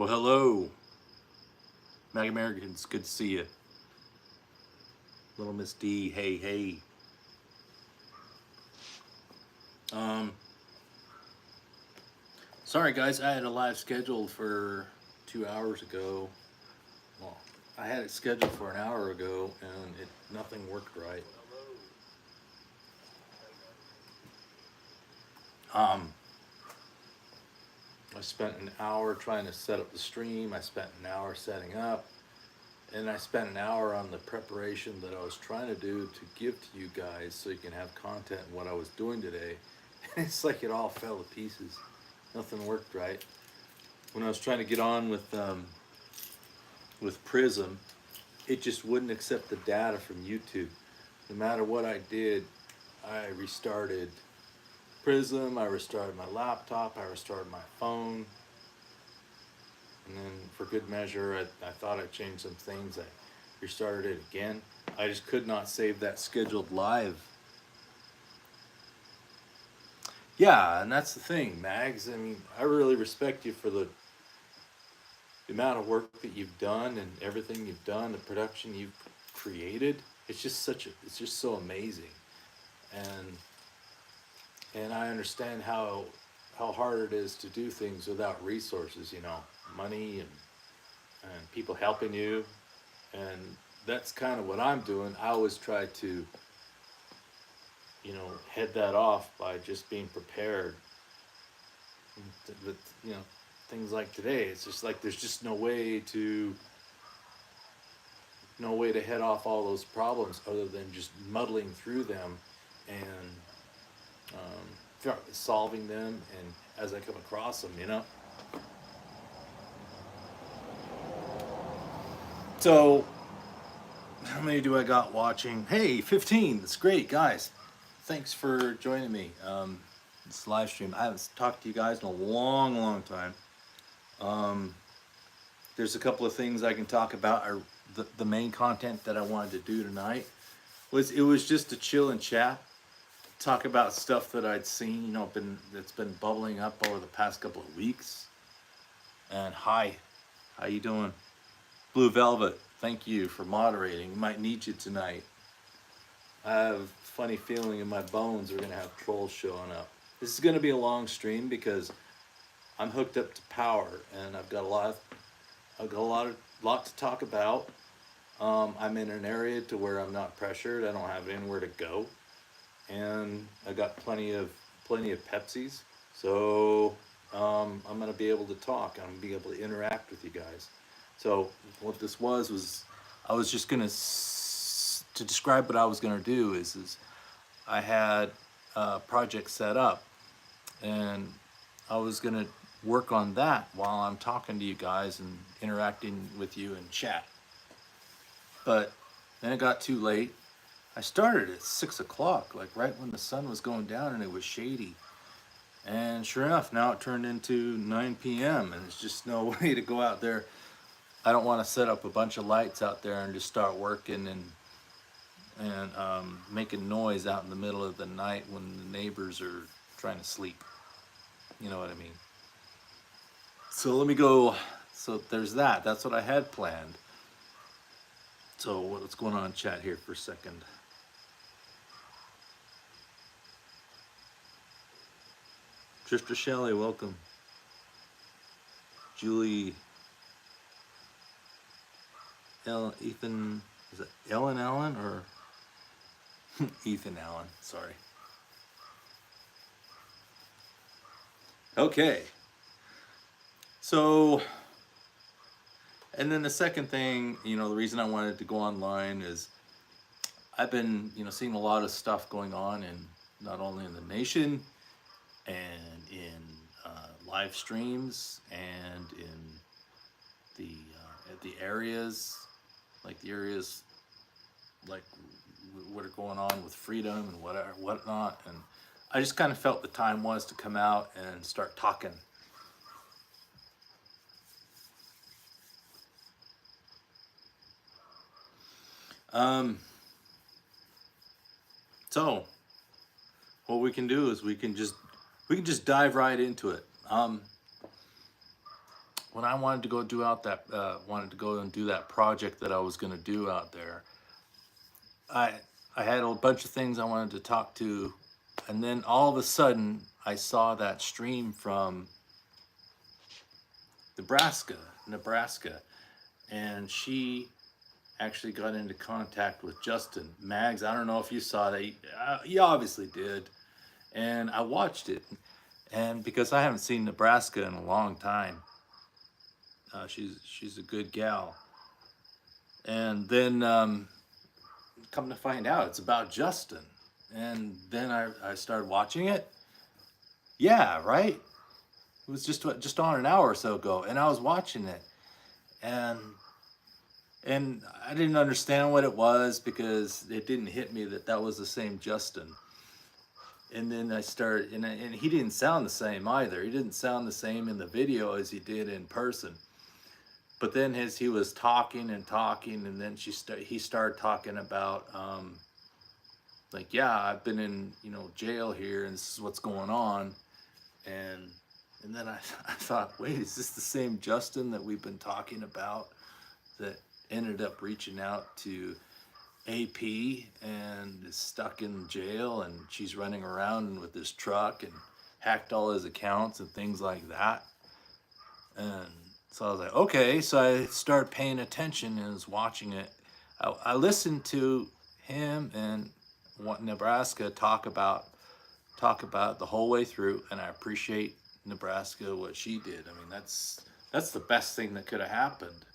Well, hello, Mag Americans. Good to see you. Little Miss D, hey, hey. Um, Sorry guys, I had a live scheduled for 2 hours ago. Well, I had it scheduled for an hour ago, and nothing worked right. Um, I spent an hour trying to set up the stream. I spent an hour setting up, and I spent an hour on the preparation that I was trying to do to give to you guys so you can have content in what I was doing today. It's like it all fell to pieces. Nothing worked right. When I was trying to get on with Prism, it just wouldn't accept the data from YouTube. No matter what I did, I restarted Prism, I restarted my laptop, I restarted my phone, and then for good measure, I thought I changed some things. I restarted it again. I just could not save that scheduled live. Yeah, and that's the thing, Mags. I mean, I really respect you for the amount of work that you've done and everything you've done, the production you've created. It's just so amazing. And I understand how hard it is to do things without resources, money and people helping you. And that's kind of what I'm doing. I always try to, head that off by just being prepared. But, things like today, it's just like there's just no way to head off all those problems other than just muddling through them and solving them and as I come across them. So, how many do I got watching? Hey, 15. That's great, guys. Thanks for joining me. This live stream. I haven't talked to you guys in a long, long time. There's a couple of things I can talk about. The main content that I wanted to do tonight was just to chill and chat, talk about stuff that I'd seen, that's been bubbling up over the past couple of weeks. And hi, how you doing? Blue Velvet, thank you for moderating. Might need you tonight. I have a funny feeling in my bones we're gonna have trolls showing up. This is gonna be a long stream because I'm hooked up to power and I've got a lot to talk about. I'm in an area to where I'm not pressured. I don't have anywhere to go, and I got plenty of Pepsis. So I'm gonna be able to talk. I'm gonna be able to interact with you guys. So what this was I was just gonna to describe what I was gonna do is I had a project set up, and I was gonna work on that while I'm talking to you guys and interacting with you in chat. But then it got too late. I started at 6 o'clock, like right when the sun was going down and it was shady. And sure enough, now it turned into 9 p.m. and there's just no way to go out there. I don't want to set up a bunch of lights out there and just start working and making noise out in the middle of the night when the neighbors are trying to sleep. You know what I mean? So let me go. So there's that. That's what I had planned. So what's going on in chat here for a second? Drifter Shelley, welcome. Julie, Ethan, is it Ellen Allen or Ethan Allen? Sorry. Okay. So, and then the second thing, the reason I wanted to go online is I've been, seeing a lot of stuff going on in not only in the nation and in live streams and in the areas, like what are going on with freedom and whatnot. And I just kind of felt the time was to come out and start talking. So what we can do is we can just dive right into it. when I wanted to go do out that wanted to go and do that project that I was going to do out there, I I had a bunch of things I wanted to talk to, and then all of a sudden I saw that stream from Nebraska, and she actually got into contact with Justin Mags. I don't know if you saw that. You obviously did, and I watched it, and because I haven't seen Nebraska in a long time, she's a good gal, and then come to find out it's about Justin, and then I started watching it. Yeah, right. It was just on an hour or so ago, and I was watching it, and I didn't understand what it was because it didn't hit me that that was the same Justin. And then I started, and he didn't sound the same either. He didn't sound the same in the video as he did in person. But then as he was talking and talking, and then he started talking about like, yeah, I've been in jail here, and this is what's going on, and then I thought, wait, is this the same Justin that we've been talking about that ended up reaching out to AP and is stuck in jail, and she's running around with this truck and hacked all his accounts and things like that? And so I was like, okay. So I started paying attention and was watching it. I listened to him and what Nebraska talk about the whole way through, and I appreciate Nebraska what she did. I mean, that's the best thing that could have happened.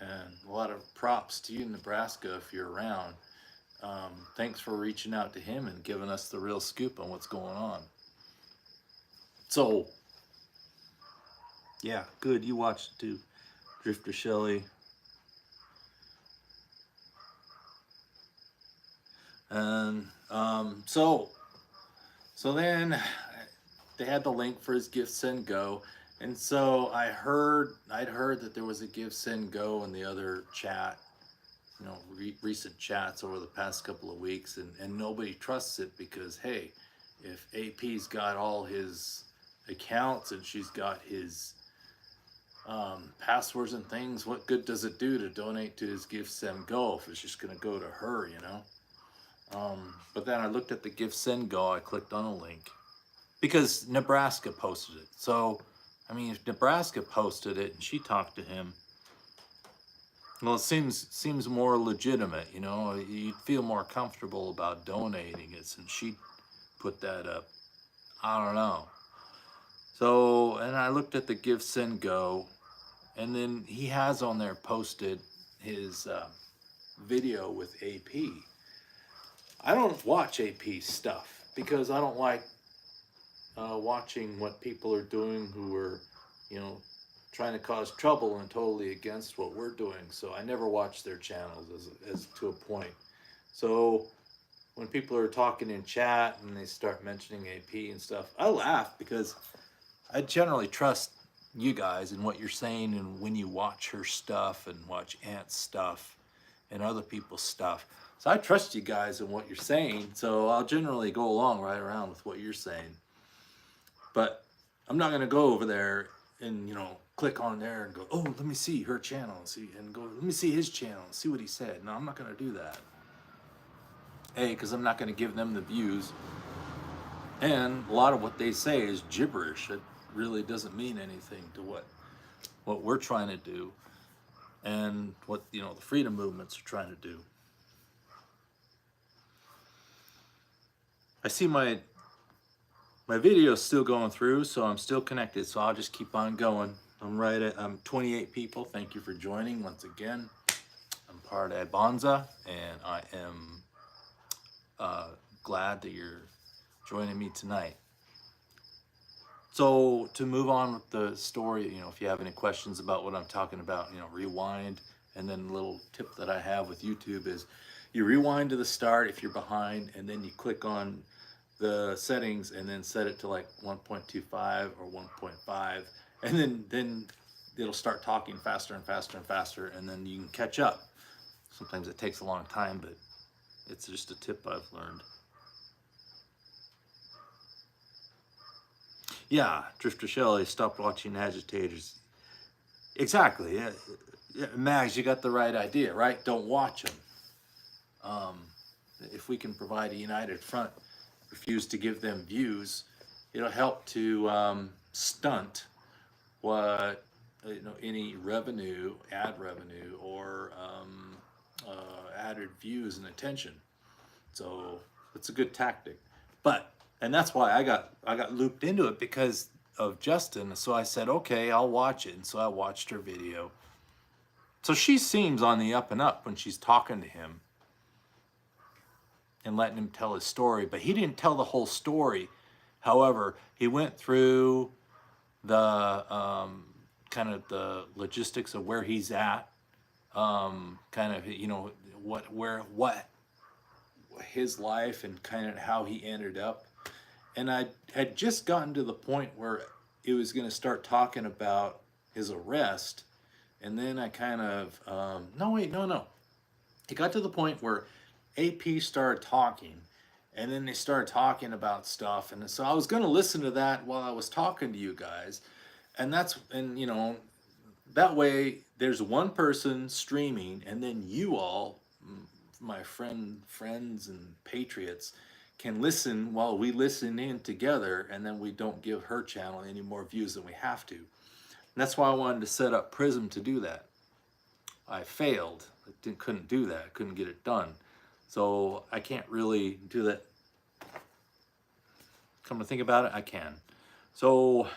And a lot of props to you, Nebraska, if you're around. Thanks for reaching out to him and giving us the real scoop on what's going on. So, yeah, good. You watched it too, Drifter Shelley. And so then they had the link for his Give Send Go. And so I'd heard that there was a Give Send Go in the other chat, recent chats over the past couple of weeks, and nobody trusts it because, hey, if AP's got all his accounts and she's got his passwords and things, what good does it do to donate to his Give Send Go if it's just going to go to her, But then I looked at the Give Send Go, I clicked on a link because Nebraska posted it. So I mean, if Nebraska posted it and she talked to him, well, it seems more legitimate, You'd feel more comfortable about donating it since she put that up. I don't know. So, and I looked at the Give Send Go, and then he has on there posted his video with AP. I don't watch AP stuff because I don't like watching what people are doing who are, trying to cause trouble and totally against what we're doing. So I never watch their channels as to a point. So when people are talking in chat and they start mentioning AP and stuff, I laugh because I generally trust you guys and what you're saying, and when you watch her stuff and watch Ant's stuff and other people's stuff. So I trust you guys and what you're saying, so I'll generally go along right around with what you're saying. But I'm not going to go over there and, click on there and go, oh, let me see her channel and go, let me see his channel and see what he said. No, I'm not going to do that. A, because I'm not going to give them the views. And a lot of what they say is gibberish. It really doesn't mean anything to what we're trying to do and what, the freedom movements are trying to do. I see my video is still going through, so I'm still connected, so I'll just keep on going. I'm 28 people. Thank you for joining once again. I'm parteibonza, and I am glad that you're joining me tonight. So to move on with the story, if you have any questions about what I'm talking about, rewind. And then a little tip that I have with YouTube is you rewind to the start if you're behind, and then you click on the settings and then set it to like 1.25 or 1.5, and then it'll start talking faster and faster and faster, and then you can catch up. Sometimes it takes a long time, but it's just a tip I've learned. Yeah, Drifter Shelley stopped watching agitators. Exactly. Yeah. Yeah, Mags, you got the right idea, right? Don't watch them. Um, if we can provide a united front, refuse to give them views, it'll help to stunt what any revenue, ad revenue, or added views and attention. So it's a good tactic. But and that's why I got looped into it because of Justin. So I said, okay, I'll watch it. And so I watched her video. So she seems on the up and up when she's talking to him and letting him tell his story. But he didn't tell the whole story. However, he went through the kind of the logistics of where he's at, kind of what his life and kind of how he ended up. And I had just gotten to the point where it was going to start talking about his arrest, and then I kind of no wait no. It got to the point where AP started talking, and then they started talking about stuff, and so I was going to listen to that while I was talking to you guys, and that way there's one person streaming, and then you all, my friends and patriots, can listen while we listen in together, and then we don't give her channel any more views than we have to. And that's why I wanted to set up Prism to do that. I failed. Couldn't do that. I couldn't get it done. So I can't really do that. Come to think about it, I can. So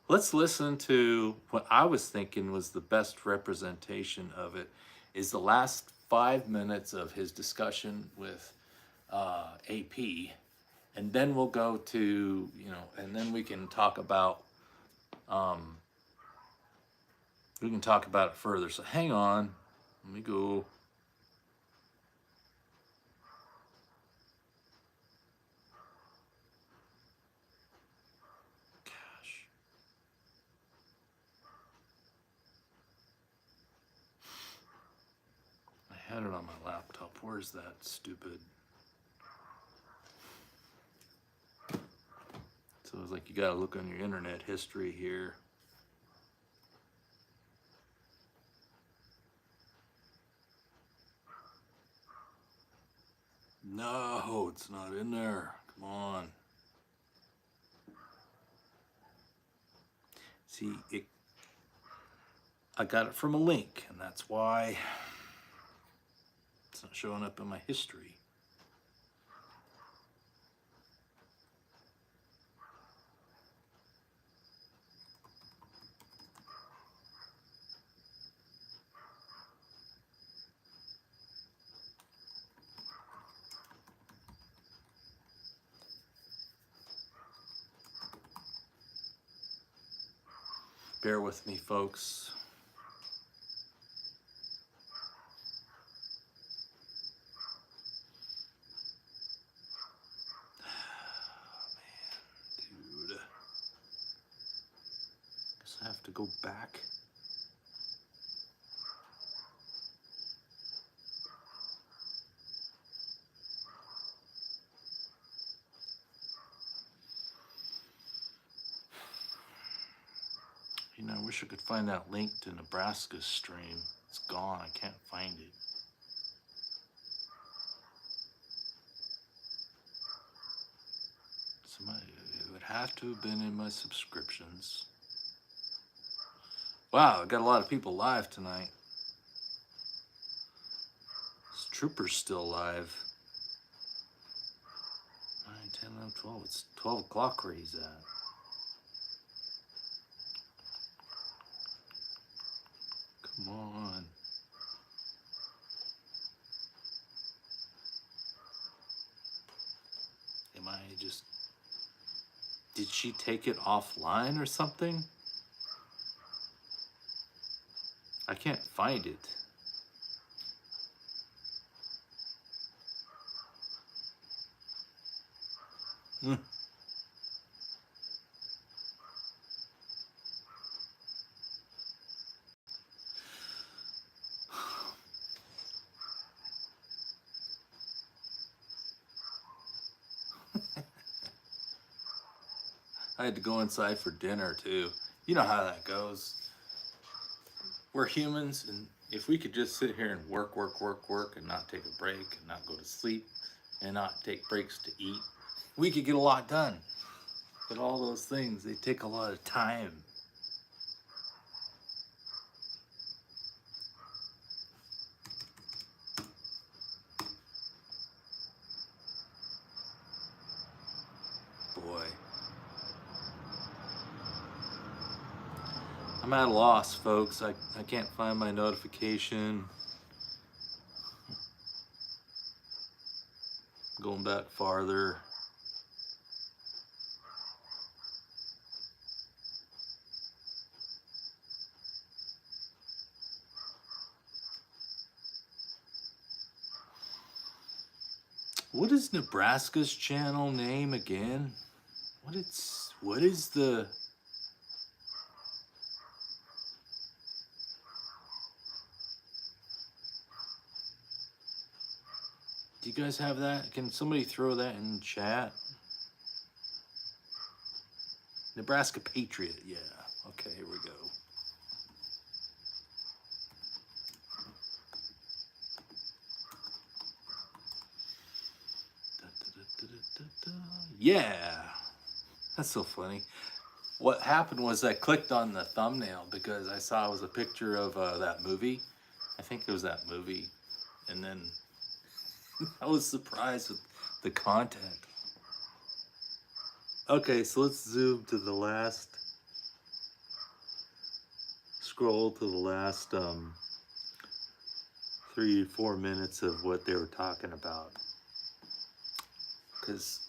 let's listen to what I was thinking was the best representation of it is the last 5 minutes of his discussion with AP, and then we'll go to and then we can talk about it further. So hang on, let me go. Gosh. I had it on my laptop. Where's that stupid? So it's like you gotta look on your internet history here. No, it's not in there. Come on. See, I got it from a link, and that's why it's not showing up in my history. Bear with me, folks. Man, dude. Guess I have to go back. I wish I could find that link to Nebraska's stream. It's gone. I can't find it. It would have to have been in my subscriptions. Wow, I got a lot of people live tonight. This Trooper's still live. 9, 10, 11, 12. It's 12 o'clock where he's at. Come on. Am I just... Did she take it offline or something? I can't find it. I had to go inside for dinner too. You know how that goes. We're humans, and if we could just sit here and work, work, work, work, and not take a break, and not go to sleep, and not take breaks to eat, we could get a lot done. But all those things, they take a lot of time. Boy. I'm at a loss, folks. I can't find my notification. Going back farther. What is Nebraska's channel name again? What is the... Do you guys have that? Can somebody throw that in chat? Nebraska Patriot, yeah. Okay, here we go. Yeah, that's so funny. What happened was I clicked on the thumbnail because I saw it was a picture of that movie. I think it was that movie. And then I was surprised with the content. Okay, so let's zoom to the last, scroll to the last 3-4 minutes of what they were talking about. Because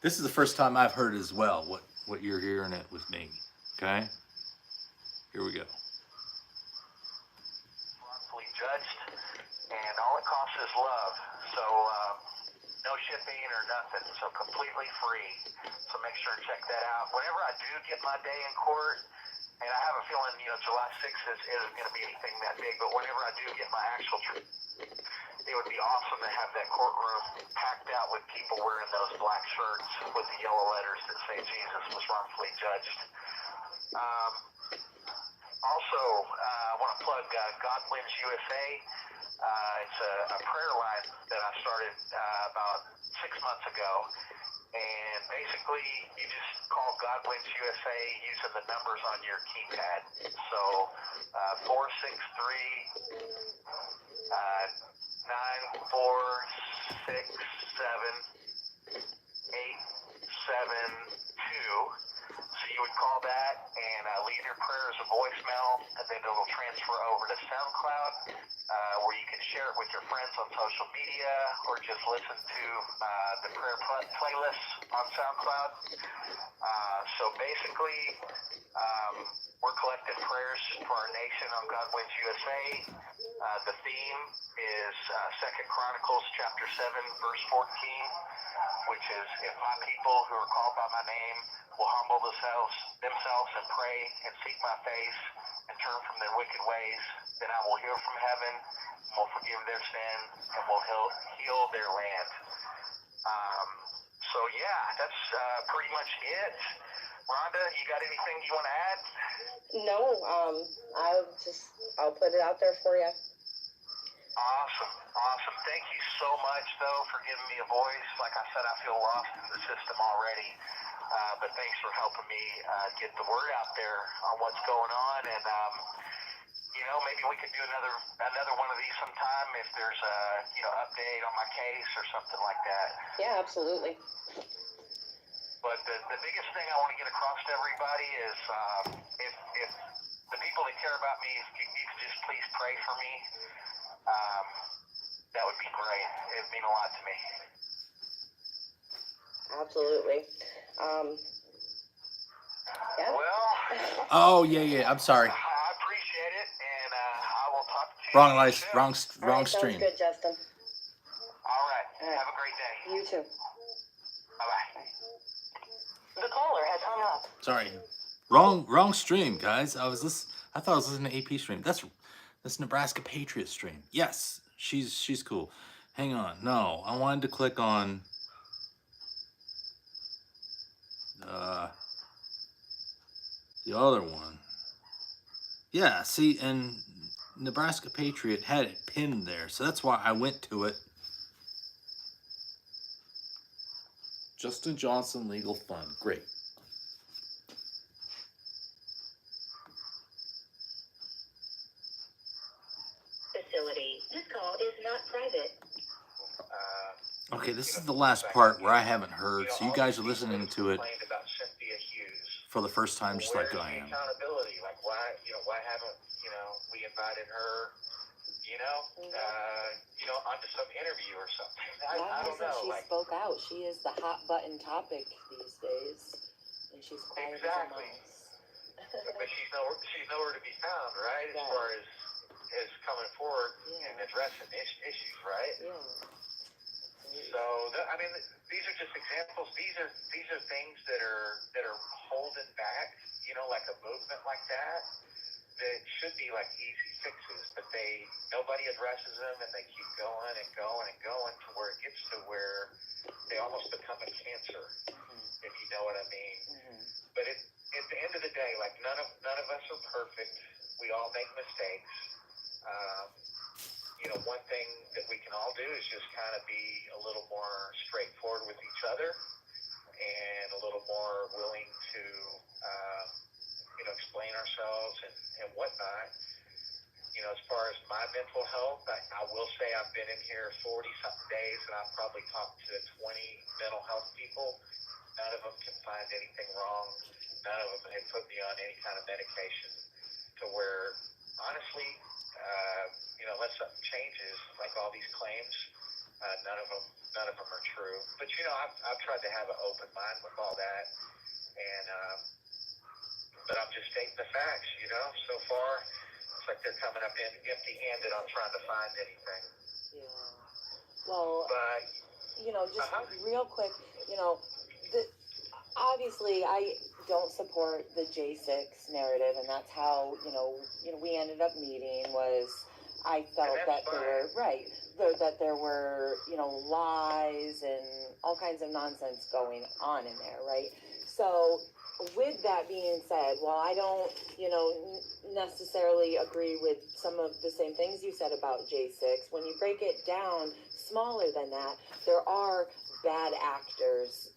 this is the first time I've heard as well what you're hearing it with me. Okay? Here we go. Wrongfully judged, and all it costs is love. So no shipping or nothing. So completely free. So make sure and check that out. Whenever I do get my day in court, and I have a feeling, July 6th isn't going to be anything that big, but whenever I do get my actual it would be awesome to have that courtroom packed out with people wearing those black shirts with the yellow letters that say Jesus was wrongfully judged. Also, I want to plug God Wins USA. It's a prayer line that I started about 6 months ago. And basically, you just call God Wins USA using the numbers on your keypad. So, 463-946-7-872. So you would call that and leave your prayer as a voicemail, and then it'll transfer over to SoundCloud, where you can share it with your friends on social media, or just listen to the prayer playlist on SoundCloud. So basically, we're collecting prayers for our nation on God Wins USA. The theme is 2 Chronicles chapter 7, verse 14, which is, if my people who are called by my name will humble themselves and pray and seek my face and turn from their wicked ways, then I will hear from heaven, will forgive their sin, and will heal their land. So yeah, that's pretty much it. Rhonda, you got anything you want to add? No, I'll put it out there for you. Awesome. Thank you so much, though, for giving me a voice. Like I said, I feel lost in the system already. But thanks for helping me get the word out there on what's going on. And, maybe we could do another one of these sometime if there's a, update on my case or something like that. Yeah, absolutely. But the biggest thing I want to get across to everybody is if the people that care about me, if you could just please pray for me, that would be great. It would mean a lot to me. Absolutely. Yeah. Well. Oh, yeah. I'm sorry. I appreciate it, and I will talk to you. Wrong All right, stream. Sounds good, Justin. All right. Have a great day. You too. Bye-bye. The caller has hung up. Sorry. Wrong stream, guys. I thought I was listening to AP stream. That's Nebraska Patriot stream. Yes, she's cool. Hang on. No, I wanted to click on The other one. Yeah, see, and Nebraska Patriot had it pinned there, so that's why I went to it. Justin Johnson Legal Fund. Great. Facility. This call is not private. Okay, this is the last part where I haven't heard, so you guys are listening to it About Cynthia Hughes. for the first time, just like I am. Accountability, like why haven't we invited her, onto some interview or something? I don't know. She spoke out. She is the hot button topic these days, and she's quiet exactly. as a mouse. But she's nowhere to be found, right? As far as coming forward and addressing issues, right? Yeah. So these are just examples. These are things that are holding back, like a movement like that should be like easy fixes, but nobody addresses them, and they keep going and going and going to where it gets to where they almost become a cancer, if you know what I mean. But at the end of the day, like none of us are perfect. We all make mistakes. One thing that we can all do is just kind of be a little more straightforward with each other and a little more willing to, explain ourselves and whatnot. As far as my mental health, I will say I've been in here 40-something days, and I've probably talked to 20 mental health people. None of them can find anything wrong. None of them have put me on any kind of medication to where, honestly, unless something changes, like all these claims, none of them are true. But I've tried to have an open mind with all that, and but I'm just stating the facts. So far it's like they're coming up empty-handed on trying to find anything. Yeah. Well, but just real quick, obviously I don't support the J6 narrative, and that's how we ended up meeting. Was I felt that there were lies and all kinds of nonsense going on in there, right? So with that being said, while I don't necessarily agree with some of the same things you said about J6, when you break it down smaller than that, there are bad actors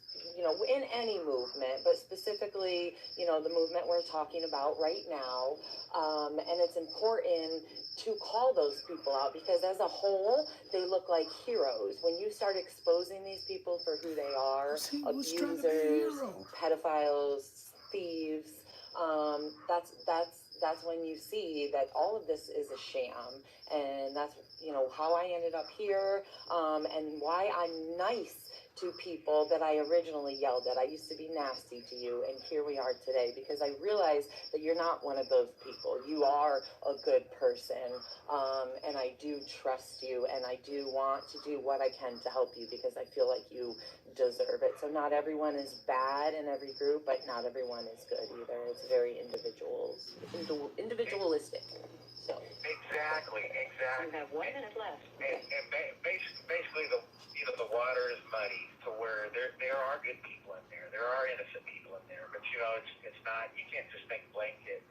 in any movement, but specifically, the movement we're talking about right now. And it's important to call those people out, because as a whole, they look like heroes. When you start exposing these people for who they are, abusers, pedophiles, thieves, that's when you see that all of this is a sham. And that's, how I ended up here, and why I'm nice to people that I originally yelled at. I used to be nasty to you, and here we are today, because I realize that you're not one of those people. You are a good person, and I do trust you, and I do want to do what I can to help you, because I feel like you deserve it. So not everyone is bad in every group, but not everyone is good either. It's very individualistic. So Exactly. you have 1 minute left. And basically, the water is muddy to where there are good people in there. There are innocent people in there, but it's not. You can't just make blanket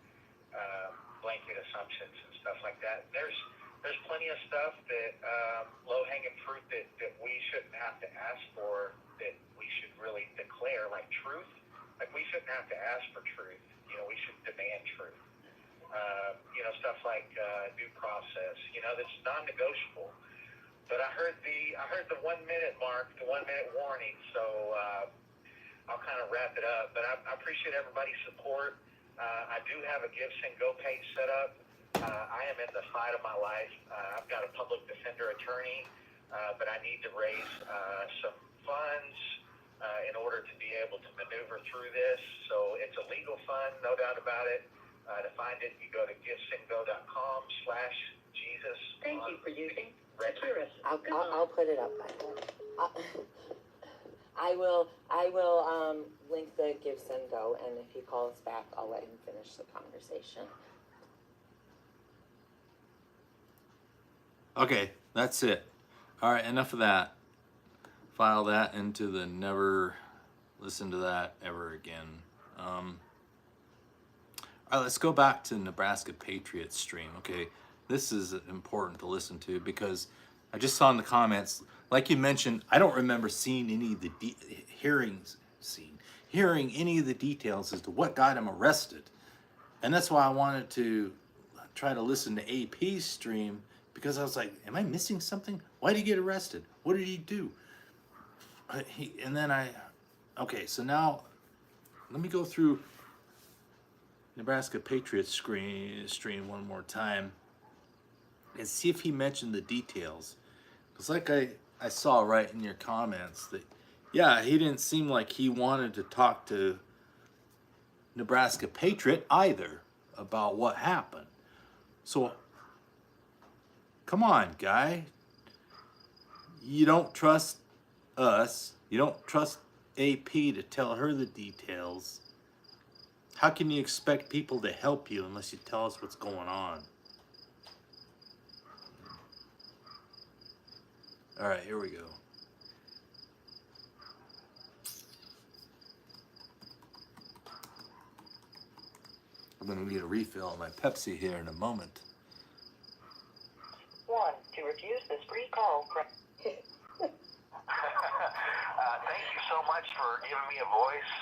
assumptions and stuff like that. There's plenty of stuff that low hanging fruit that we shouldn't have to ask for, that we should really declare, like truth. Like we shouldn't have to ask for truth. We should demand truth. Stuff like due process. That's non-negotiable. But I heard the 1 minute mark, the 1 minute warning. So I'll kind of wrap it up. But I appreciate everybody's support. I do have a Give, Send, Go page set up. I am in the fight of my life. I've got a public defender attorney, but I need to raise some funds in order to be able to maneuver through this. So it's a legal fund, no doubt about it. To find it, you go to givesendgo.com/Jesus. Thank you for using Securus. I'll put it up. I will link the Give, Send, Go, and if he calls back, I'll let him finish the conversation. Okay, that's it. All right, enough of that. File that into the never listen to that ever again. All right, let's go back to Nebraska Patriot stream. Okay, this is important to listen to because I just saw in the comments, like you mentioned, I don't remember seeing any of the hearing any of the details as to what got him arrested, and that's why I wanted to try to listen to AP's stream because I was like, am I missing something? Why did he get arrested? What did he do? And then okay, so now let me go through Nebraska Patriots stream one more time and see if he mentioned the details. Because like I saw right in your comments that, yeah, he didn't seem like he wanted to talk to Nebraska Patriot either about what happened. So, come on, guy. You don't trust us. You don't trust AP to tell her the details. How can you expect people to help you unless you tell us what's going on? All right, here we go. I'm going to need a refill on my Pepsi here in a moment. 1. To refuse this free call, thank you so much for giving me a voice.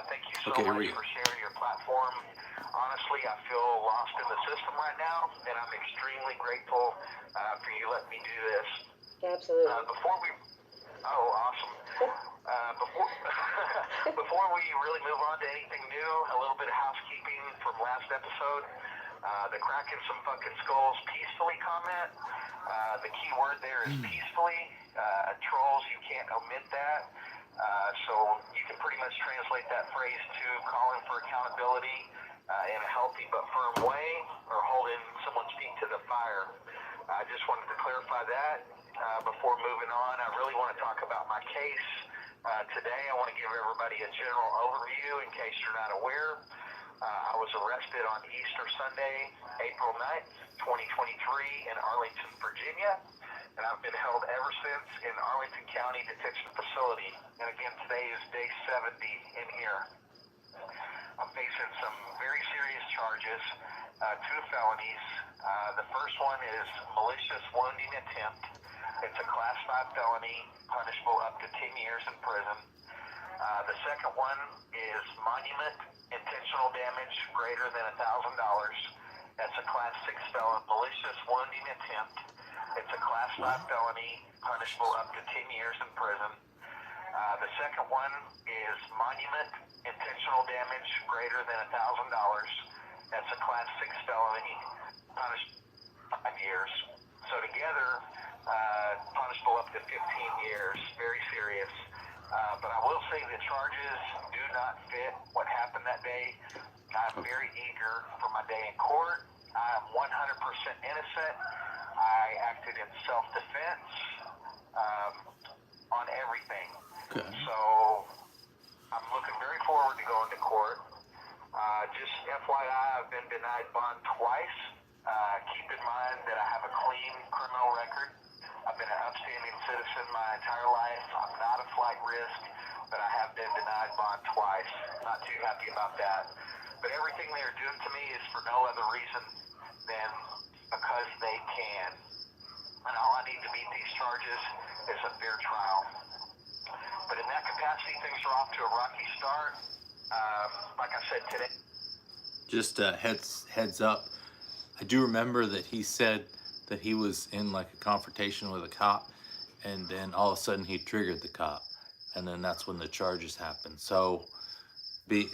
Thank you so much for sharing your platform. Honestly, I feel lost in the system right now, and I'm extremely grateful for you letting me do this. Absolutely. Awesome. Before we really move on to anything new, a little bit of housekeeping from last episode. The cracking some fucking skulls peacefully comment. The key word there is peacefully. Trolls, you can't omit that. So you can pretty much translate that phrase to calling for accountability in a healthy but firm way, or holding someone's feet to the fire. I just wanted to clarify that before moving on. I really want to talk about my case today. I want to give everybody a general overview in case you're not aware. I was arrested on Easter Sunday, April 9th, 2023 in Arlington, Virginia, and I've been held ever since in Arlington County Detention Facility. And again, today is day 70 in here. I'm facing some very serious charges, 2 felonies. The first one is malicious wounding attempt. It's a Class 5 felony, punishable up to 10 years in prison. The second one is monument, intentional damage greater than $1,000. That's a Class 6 felon, malicious wounding attempt. It's a Class 5 felony, punishable up to 10 years in prison. The second one is monument, intentional damage greater than $1,000. That's a Class 6 felony, punishable 5 years. So together, punishable up to 15 years. Very serious. But I will say the charges do not fit what happened that day. I'm very eager for my day in court. I am 100% innocent. I acted in self-defense on everything. Okay. So I'm looking very forward to going to court. Just FYI, I've been denied bond twice. Keep in mind that I have a clean criminal record. I've been an upstanding citizen my entire life. I'm not a flight risk, but I have been denied bond twice. Not too happy about that. But everything they're doing to me is for no other reason than because they can. And all I need to meet these charges is a fair trial. But in that capacity, things are off to a rocky start. Like I said today. Just heads up. I do remember that he said that he was in like a confrontation with a cop, and then all of a sudden he triggered the cop, and then that's when the charges happened. So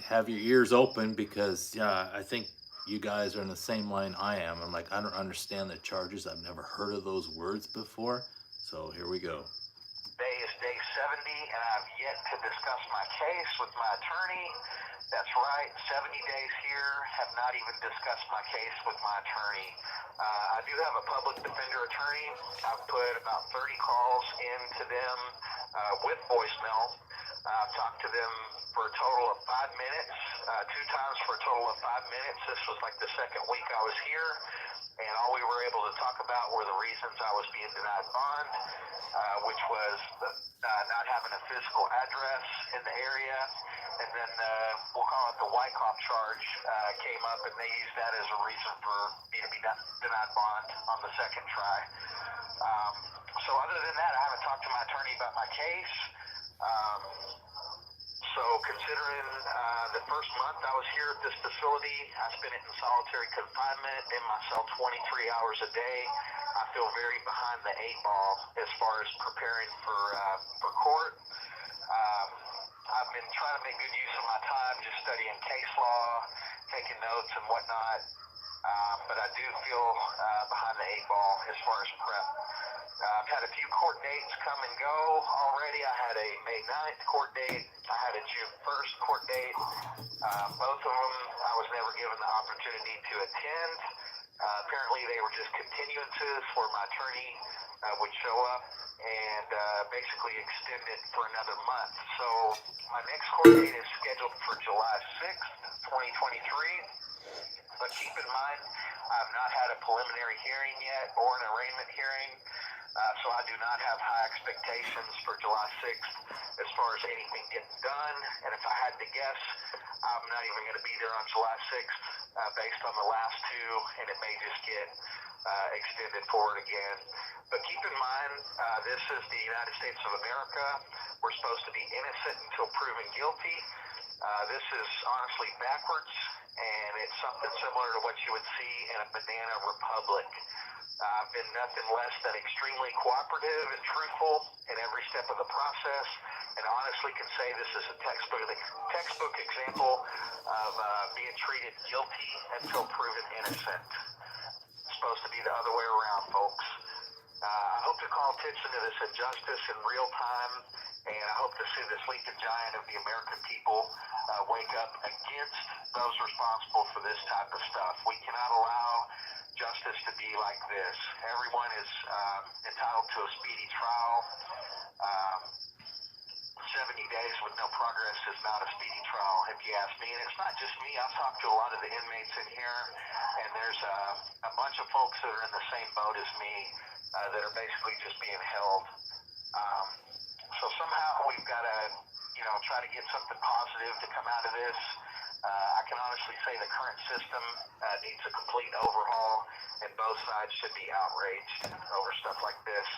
have your ears open, because I think you guys are in the same line I am. I'm like, I don't understand the charges. I've never heard of those words before. So here we go. Today is day 70, and I've yet to discuss my case with my attorney. That's right, 70 days here, have not even discussed my case with my attorney. I do have a public defender attorney. I've put about 30 calls into them with voicemail. I've talked to them for a total of 5 minutes, 2 times for a total of 5 minutes. This was like the second week I was here. and all we were able to talk about were the reasons I was being denied bond, which was not having a physical address in the area, and then we'll call it the Wyckoff charge came up, and they used that as a reason for me to be denied bond on the second try. So other than that, I haven't talked to my attorney about my case. So considering the first month I was here at this facility, I spent it in solitary confinement in my cell 23 hours a day. I feel very behind the eight ball as far as preparing for court. I've been trying to make good use of my time, just studying case law, taking notes and whatnot. But I do feel behind the eight ball as far as prep. I've had a few court dates come and go already. I had a May 9th court date. I had a June 1st court date. Both of them I was never given the opportunity to attend. Apparently they were just continuances where my attorney would show up and basically extend it for another month. So my next court date is scheduled for July 6th, 2023. But keep in mind, I've not had a preliminary hearing yet or an arraignment hearing. So I do not have high expectations for July 6th as far as anything getting done. And if I had to guess, I'm not even going to be there on July 6th based on the last two, and it may just get extended forward again. But keep in mind, this is the United States of America. We're supposed to be innocent until proven guilty. This is honestly backwards, and it's something similar to what you would see in a banana republic. I've been nothing less than extremely cooperative and truthful in every step of the process, and honestly can say this is a textbook example of being treated guilty until proven innocent. It's supposed to be the other way around, folks. I hope to call attention to this injustice in real time, and I hope to see the sleeping giant of the American people wake up against those responsible for this type of stuff. We cannot allow justice to be like this. Everyone is entitled to a speedy trial. 70 days with no progress is not a speedy trial, if you ask me. And it's not just me. I've talked to a lot of the inmates in here, and there's a bunch of folks that are in the same boat as me that are basically just being held. So somehow we've got to, try to get something positive to come out of this. I can honestly say the current system needs a complete overhaul, and both sides should be outraged over stuff like this.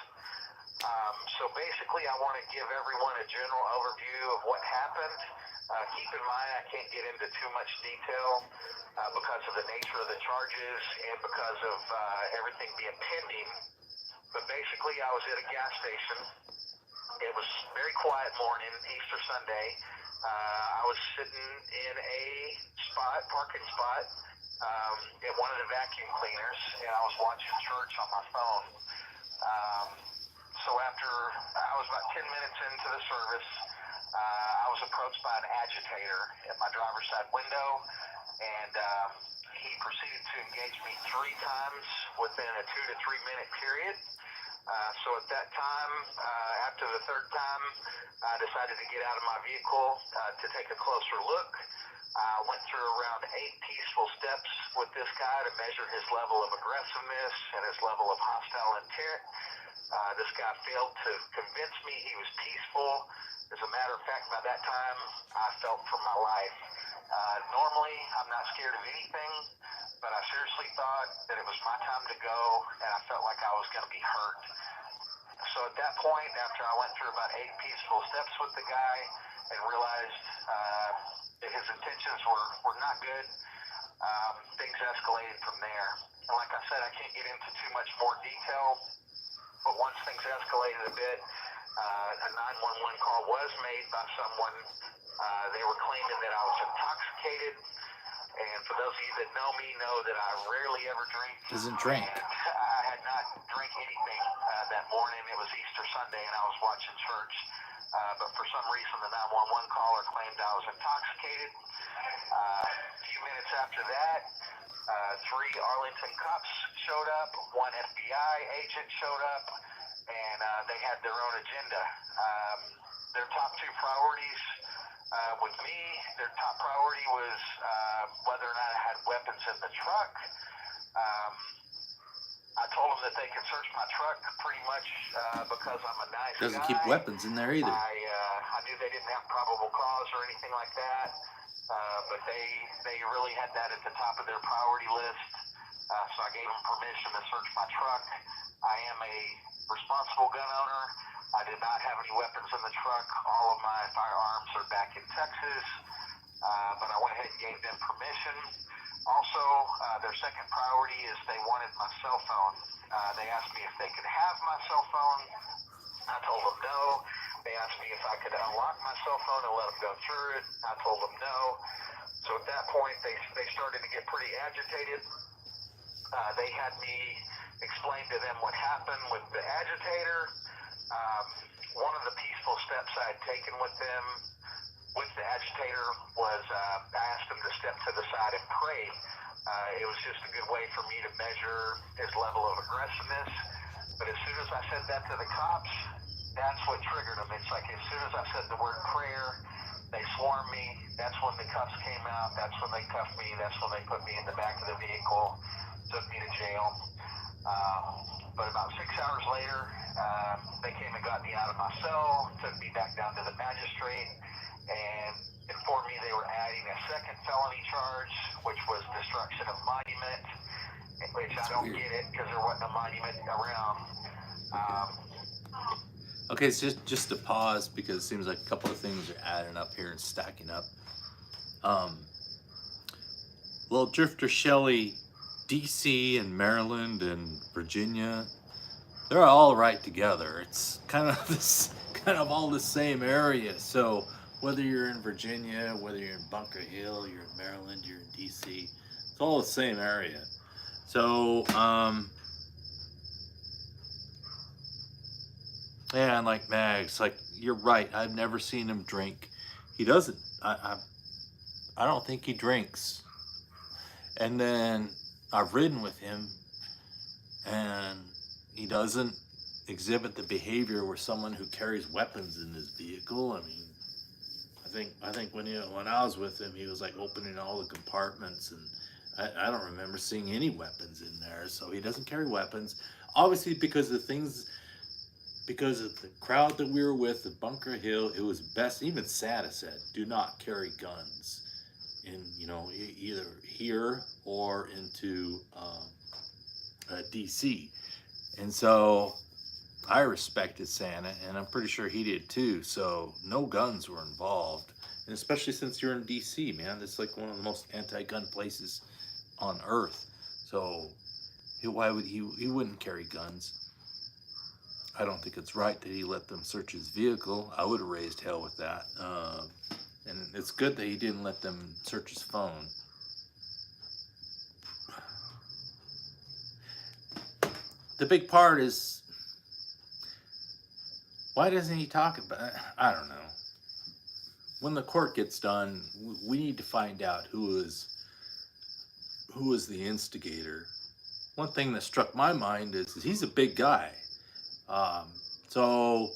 So basically, I want to give everyone a general overview of what happened. Keep in mind, I can't get into too much detail because of the nature of the charges and because of everything being pending. But basically, I was at a gas station. It was a very quiet morning, Easter Sunday. I was sitting in a parking spot, at one of the vacuum cleaners, and I was watching church on my phone. So after I was about 10 minutes into the service, I was approached by an agitator at my driver's side window, and he proceeded to engage me 3 times within a 2 to 3 minute period. So at that time, after the third time, I decided to get out of my vehicle to take a closer look. I went through around 8 peaceful steps with this guy to measure his level of aggressiveness and his level of hostile intent. This guy failed to convince me he was peaceful. As a matter of fact, by that time, I felt for my life. Normally, I'm not scared of anything, but I seriously thought that it was my time to go, and I felt like I was going to be hurt. So at that point, after I went through about 8 peaceful steps with the guy and realized that his intentions were not good, things escalated from there. And like I said, I can't get into too much more detail, but once things escalated a bit, a 911 call was made by someone. They were claiming that I was intoxicated. And for those of you that know me, know that I rarely ever drink. Doesn't drink. I had not drank anything that morning. It was Easter Sunday, and I was watching church. But for some reason, the 911 caller claimed I was intoxicated. A few minutes after that, 3 Arlington cops showed up. 1 FBI agent showed up, and they had their own agenda. Their top 2 priorities with me, their top priority was whether or not I had weapons in the truck. I told them that they could search my truck pretty much because I'm a nice Doesn't guy. keep weapons in there either. I knew they didn't have probable cause or anything like that, but they really had that at the top of their priority list. So I gave them permission to search my truck. I am a responsible gun owner. I did not have any weapons in the truck. All of my firearms are back in Texas, but I went ahead and gave them permission. Also, their second priority is they wanted my cell phone. They asked me if they could have my cell phone. I told them no. They asked me if I could unlock my cell phone and let them go through it. I told them no. So at that point, they started to get pretty agitated. They had me explain to them what happened with the agitator. One of the peaceful steps I had taken with them, with the agitator, was I asked him to step to the side and pray. It was just a good way for me to measure his level of aggressiveness. But as soon as I said that to the cops, that's what triggered them. It's like as soon as I said the word prayer, they swarmed me. That's when the cuffs came out. That's when they cuffed me. That's when they put me in the back of the vehicle, took me to jail. But about 6 hours later, they came and got me out of my cell, took me back down to the magistrate, and informed me they were adding a second felony charge, which was destruction of monument, which I don't get it because there wasn't a monument around. Okay, so just to pause because it seems like a couple of things are adding up here and stacking up. Well, Drifter Shelley, DC and Maryland and Virginia, they're all right together. It's kind of all the same area. So whether you're in Virginia, whether you're in Bunker Hill, you're in Maryland, you're in DC, it's all the same area. So yeah, and like Mags, like you're right. I've never seen him drink. He doesn't. I don't think he drinks. And then I've ridden with him, and he doesn't exhibit the behavior where someone who carries weapons in his vehicle. I mean, I think when I was with him, he was like opening all the compartments, and I don't remember seeing any weapons in there. So he doesn't carry weapons, obviously because of the crowd that we were with at Bunker Hill. It was best. Even Santa said, "Do not carry guns in either here or into DC." And so I respected Santa, and I'm pretty sure he did too. So no guns were involved, and especially since you're in DC, man, it's like one of the most anti-gun places on earth. So why would he wouldn't carry guns? I don't think it's right that he let them search his vehicle. I would have raised hell with that. And it's good that he didn't let them search his phone. The big part is, why doesn't he talk about it? I don't know. When the court gets done, we need to find out who was the instigator. One thing that struck my mind is he's a big guy. So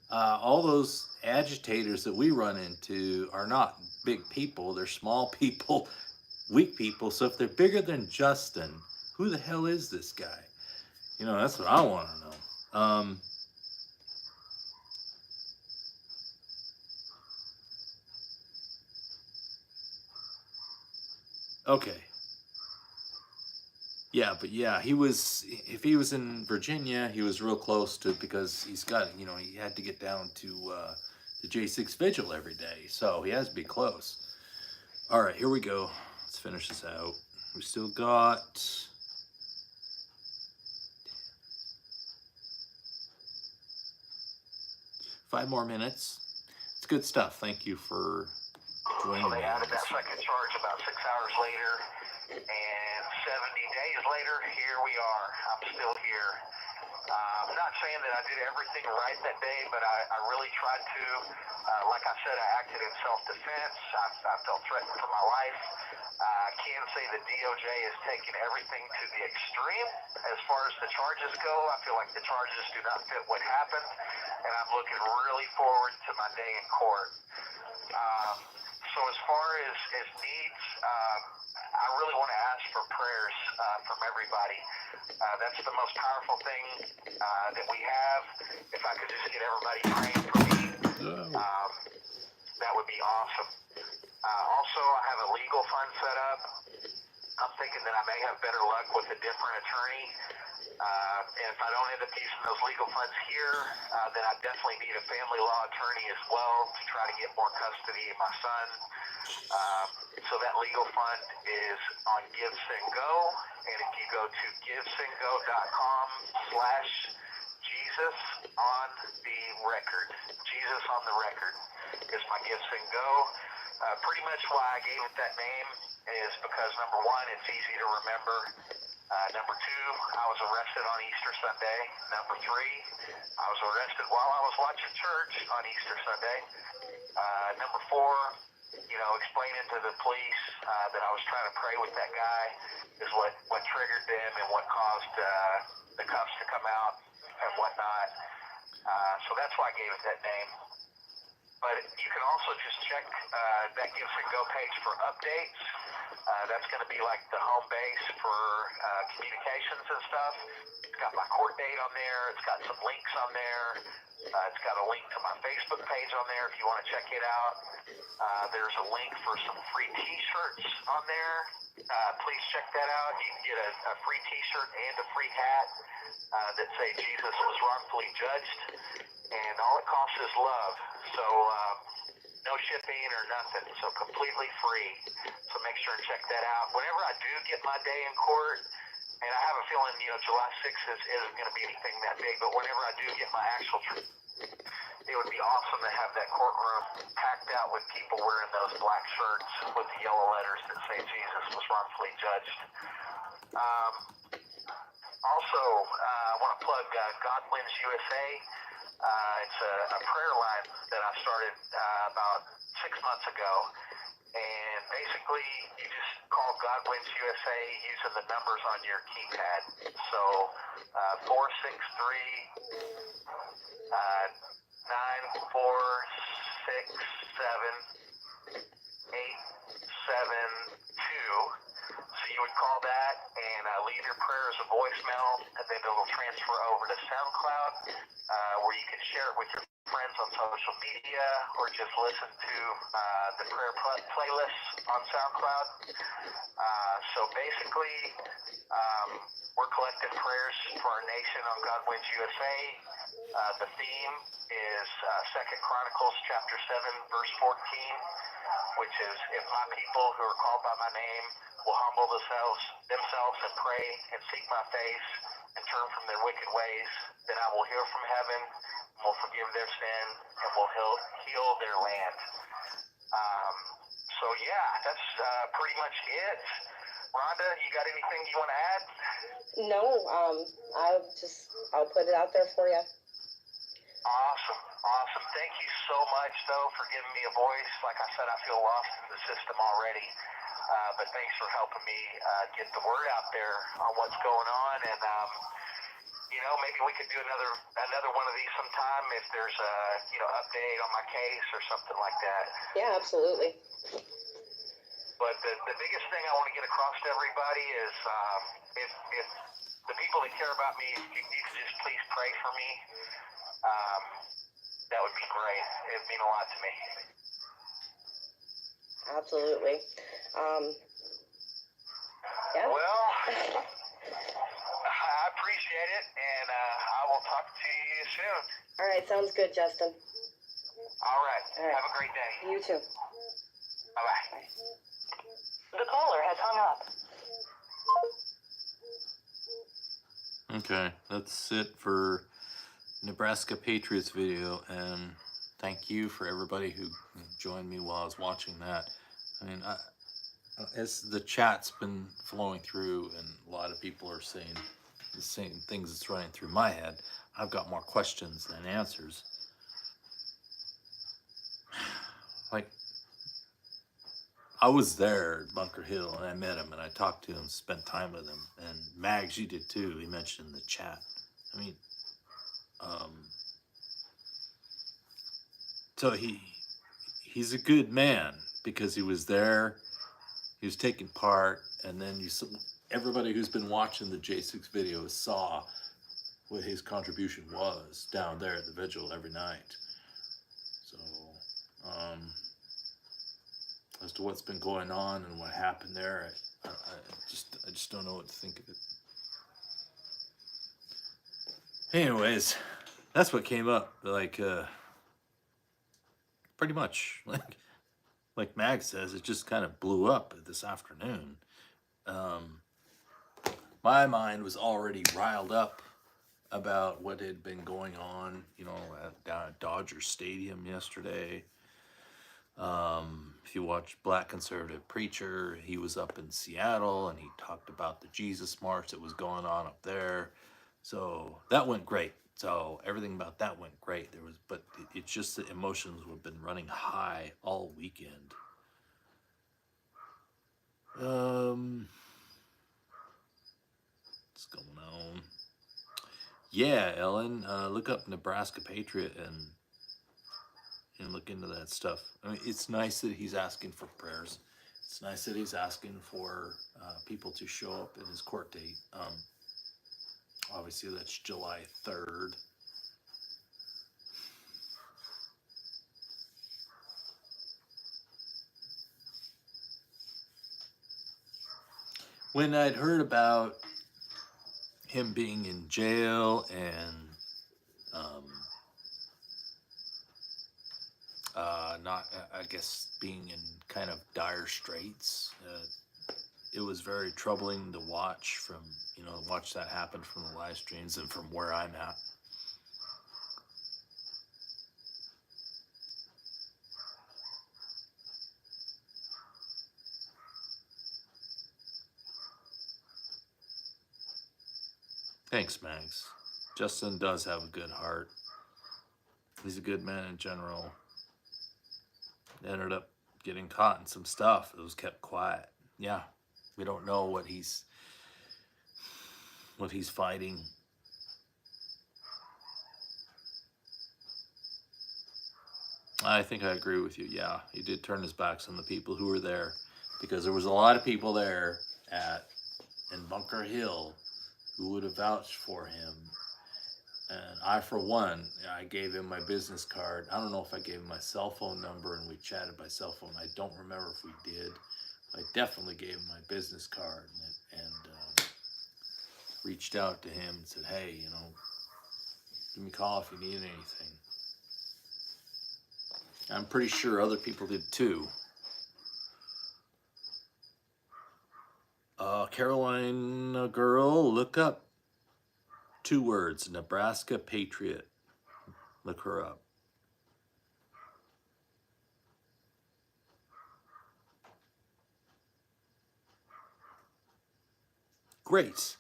all those agitators that we run into are not big people. They're small people, weak people. So if they're bigger than Justin, who the hell is this guy? That's what I want to know. Okay. Yeah, but yeah, if he was in Virginia, he was real close to, because he's got, he had to get down to the J6 Vigil every day. So he has to be close. All right, here we go. Let's finish this out. We still got 5 more minutes. It's good stuff. Thank you for joining me. So they added that second charge about 6 hours later, and 70 days later, here we are. I'm still here. I'm not saying that I did everything right that day, but I really tried to. Like I said, I acted in self-defense. I felt threatened for my life. I can say the DOJ has taken everything to the extreme as far as the charges go. I feel like the charges do not fit what happened, and I'm looking really forward to my day in court. So as far as needs, I really want to ask for prayers from everybody. That's the most powerful thing that we have. If I could just get everybody praying for me, that would be awesome. Also, I have a legal fund set up. I'm thinking that I may have better luck with a different attorney. And if I don't end up using those legal funds here, then I definitely need a family law attorney as well to try to get more custody of my son. So that legal fund is on Give Send Go. And if you go to givesendgo.com/Jesus on the record. Jesus on the record is my Give Send Go. Pretty much why I gave it that name is because, number one, it's easy to remember. Number two, I was arrested on Easter Sunday. Number three, I was arrested while I was watching church on Easter Sunday. Number four, explaining to the police that I was trying to pray with that guy is what triggered them and what caused the cuffs to come out and whatnot. So that's why I gave it that name. But you can also just check that Give and Go page for updates. That's going to be like the home base for communications and stuff. It's got my court date on there. It's got some links on there. It's got a link to my Facebook page on there if you want to check it out. There's a link for some free T-shirts on there. Please check that out. You can get a free T-shirt and a free hat that say Jesus was wrongfully judged. And all it costs is love. So no shipping or nothing. So completely free. So make sure and check that out. Whenever I do get my day in court, and I have a feeling, July 6th isn't going to be anything that big, but whenever I do get my actual it would be awesome to have that courtroom packed out with people wearing those black shirts with the yellow letters that say Jesus was wrongfully judged. Also, I want to plug God Wins USA. It's a prayer line that I started about 6 months ago. And basically, you just call God Wins USA using the numbers on your keypad. So, 463-946-7872. So you would call that and leave your prayer as a voicemail, and then it'll transfer over to SoundCloud, where you can share it with your friends on social media or just listen to the prayer playlists on SoundCloud. So basically, we're collecting prayers for our nation on God Wins USA. The theme is 2 Chronicles chapter 7, verse 14, which is, if my people who are called by my name will humble themselves and pray and seek my face and turn from their wicked ways, then I will hear from heaven, will forgive their sin, and will heal their land. So yeah, that's pretty much it. Rhonda, you got anything you want to add? No, I'll put it out there for you. Awesome. Thank you so much, though, for giving me a voice. Like I said, I feel lost in the system already. But thanks for helping me get the word out there on what's going on. And, maybe we could do another one of these sometime if there's a, update on my case or something like that. Yeah, absolutely. But the biggest thing I want to get across to everybody is if the people that care about me, if you could just please pray for me, that would be great. It would mean a lot to me. Absolutely. Yeah. Well, I appreciate it, and I will talk to you soon. All right, sounds good, Justin. All right. Have a great day. You too. Bye-bye. The caller has hung up. Okay, that's it for Nebraska Patriots video, and thank you for everybody who joined me while I was watching that. I mean, as the chat's been flowing through and a lot of people are saying the same things that's running through my head, I've got more questions than answers. Like, I was there at Bunker Hill and I met him and I talked to him, spent time with him, and Mags, you did too. He mentioned in the chat. I mean, so he's a good man, because he was there, he was taking part, and then everybody who's been watching the J6 videos saw what his contribution was down there at the vigil every night. So, as to what's been going on and what happened there, I just don't know what to think of it. Anyways, that's what came up. Like, pretty much, like Mag says, it just kind of blew up this afternoon. My mind was already riled up about what had been going on, down at Dodger Stadium yesterday. If you watch Black Conservative Preacher, he was up in Seattle and he talked about the Jesus March that was going on up there. So that went great. So everything about that went great. But it's just the emotions have been running high all weekend. What's going on? Yeah, Ellen, look up Nebraska Patriot and look into that stuff. I mean, it's nice that he's asking for prayers. It's nice that he's asking for people to show up at his court date. Obviously, that's July 3rd. When I'd heard about him being in jail and not, I guess, being in kind of dire straits, it was very troubling to watch watch that happen from the live streams and from where I'm at. Thanks, Max. Justin does have a good heart. He's a good man in general. Ended up getting caught in some stuff. It was kept quiet. Yeah, we don't know what he's fighting. I think I agree with you. Yeah, he did turn his backs on the people who were there, because there was a lot of people there in Bunker Hill who would have vouched for him. And I, for one, I gave him my business card. I don't know if I gave him my cell phone number and we chatted by cell phone. I don't remember if we did. I definitely gave him my business card and reached out to him and said, hey, give me a call if you need anything. I'm pretty sure other people did too. Carolina girl, look up 2 words, Nebraska Patriot. Look her up. Great.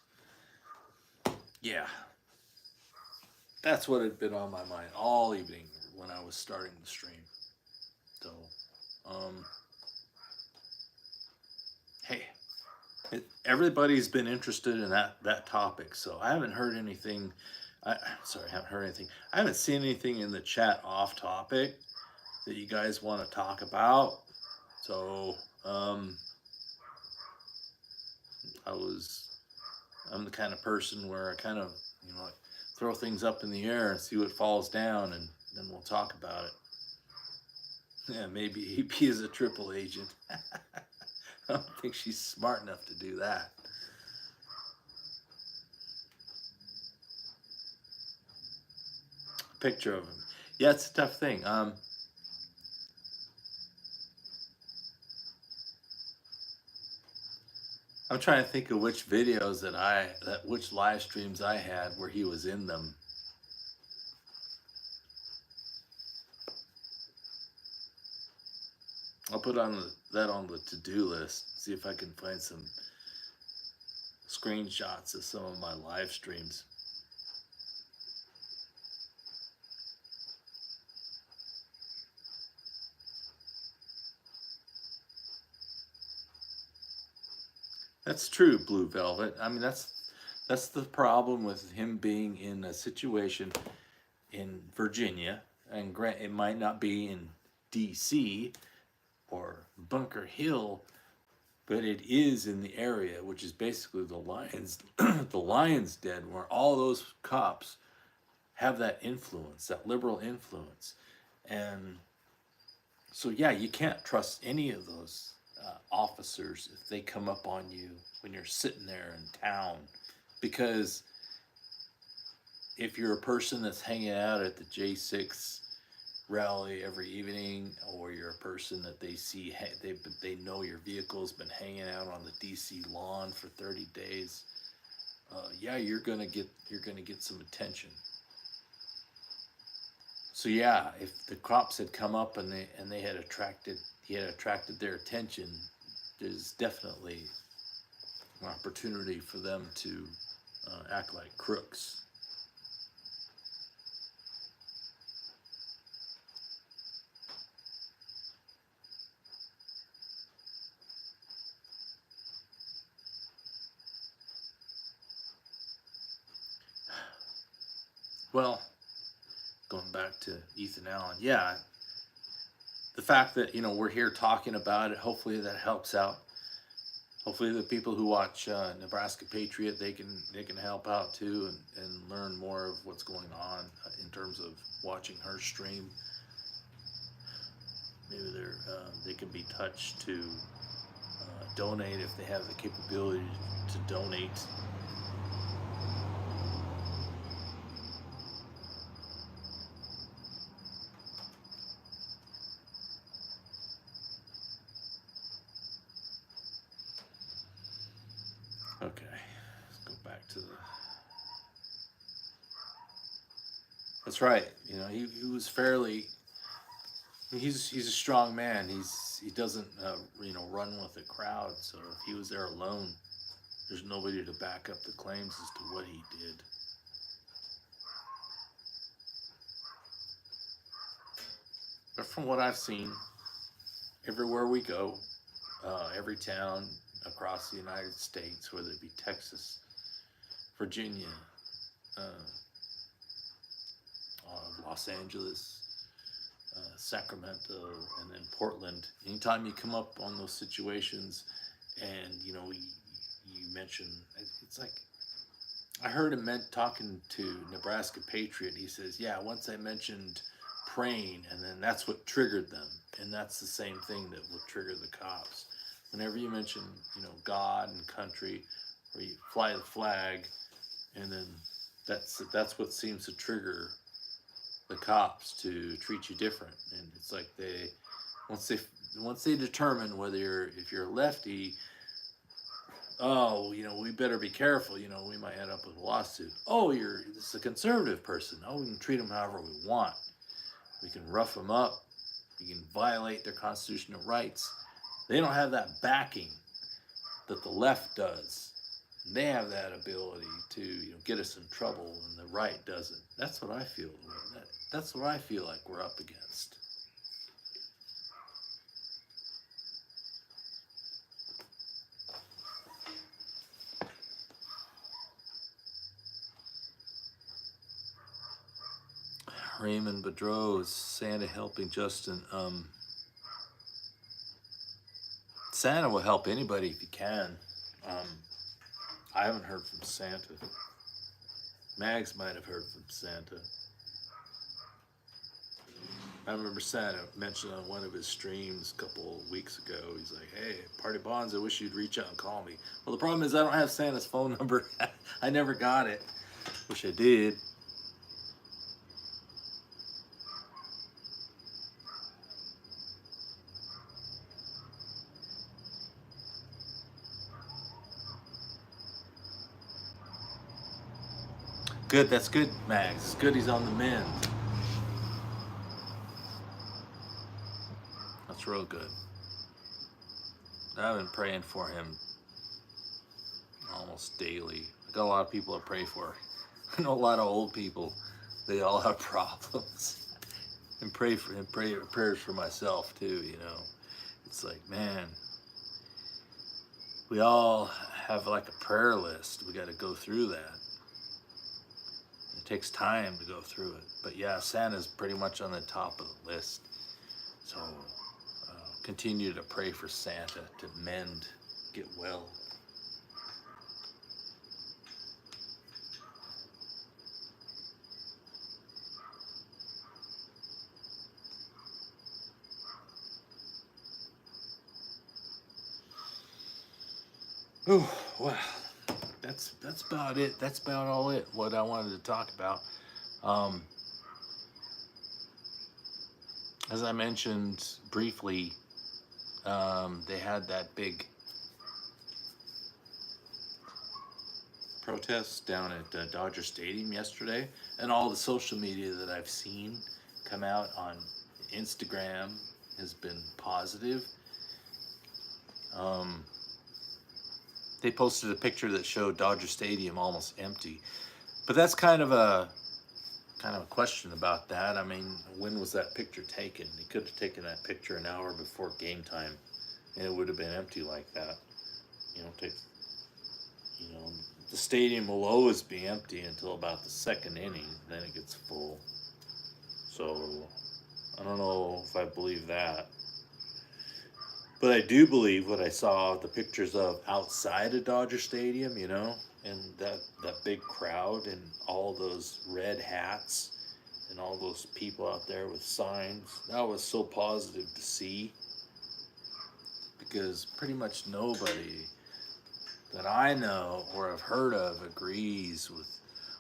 Yeah. That's what had been on my mind all evening when I was starting the stream. So, hey, everybody's been interested in that topic, so I haven't heard anything. I haven't seen anything in the chat off topic that you guys want to talk about. So, I'm the kind of person where I kind of, like throw things up in the air and see what falls down, and then we'll talk about it. Yeah, maybe AP is a triple agent. I don't think she's smart enough to do that. Picture of him. Yeah, it's a tough thing. I'm trying to think of which videos which live streams I had where he was in them. I'll put that on the to-do list. See if I can find some screenshots of some of my live streams. That's true, Blue Velvet. I mean, that's the problem with him being in a situation in Virginia, and it might not be in D.C., or Bunker Hill, but it is in the area, which is basically the Lions, the Lions Den, where all those cops have that influence, that liberal influence. And so, yeah, you can't trust any of those officers if they come up on you when you're sitting there in town. Because if you're a person that's hanging out at the J6 rally every evening, or you're a person that they see, they know your vehicle's been hanging out on the DC lawn for 30 days, yeah, you're gonna get some attention. So yeah, if the cops had come up and he had attracted their attention, there's definitely an opportunity for them to act like crooks. Well, going back to Ethan Allen, yeah, the fact that we're here talking about it, hopefully that helps out. Hopefully the people who watch Nebraska Patriot, they can help out too, and learn more of what's going on in terms of watching her stream. Maybe they can be touched to donate if they have the capability to donate. Okay, let's go back to the. That's right. He was fairly. He's a strong man. He doesn't run with the crowd. So if he was there alone, there's nobody to back up the claims as to what he did. But from what I've seen, everywhere we go, every town across the United States, whether it be Texas, Virginia, Los Angeles, Sacramento, and then Portland. Anytime you come up on those situations, and you mention, it's like I heard him talking to Nebraska Patriot. He says, "Yeah, once I mentioned praying, and then that's what triggered them, and that's the same thing that will trigger the cops. Whenever you mention, God and country, or you fly the flag, and then that's what seems to trigger the cops to treat you different." And it's like once they determine if you're a lefty, oh, we better be careful, we might end up with a lawsuit. Oh, this is a conservative person. Oh, we can treat them however we want. We can rough them up. We can violate their constitutional rights. They don't have that backing that the left does. They have that ability to get us in trouble, and the right doesn't. That's what I feel. That's what I feel like we're up against. Raymond Bedreau is Santa helping Justin. Santa will help anybody if he can. I haven't heard from Santa. Mags might have heard from Santa. I remember Santa mentioned on one of his streams a couple of weeks ago, he's like, "Hey, parteibonza, I wish you'd reach out and call me." Well, the problem is I don't have Santa's phone number. I never got it. Wish I did. Good, that's good, Mags. It's good he's on the mend. That's real good. I've been praying for him almost daily. I got a lot of people to pray for. I know a lot of old people. They all have problems. And pray prayers for myself too, It's like, man, we all have like a prayer list. We got to go through that. It takes time to go through it. But yeah, Santa's pretty much on the top of the list. So continue to pray for Santa to mend, get well. Oh, wow. That's about it. That's about all it. What I wanted to talk about. As I mentioned briefly, they had that big protest down at Dodger Stadium yesterday, and all the social media that I've seen come out on Instagram has been positive. They posted a picture that showed Dodger Stadium almost empty, but that's kind of a question about that. I mean, when was that picture taken? They could have taken that picture an hour before game time, and it would have been empty like that. The stadium will always be empty until about the second inning, then it gets full. So I don't know if I believe that. But I do believe what I saw the pictures of outside of Dodger Stadium, and that big crowd and all those red hats and all those people out there with signs. That was so positive to see, because pretty much nobody that I know or have heard of agrees with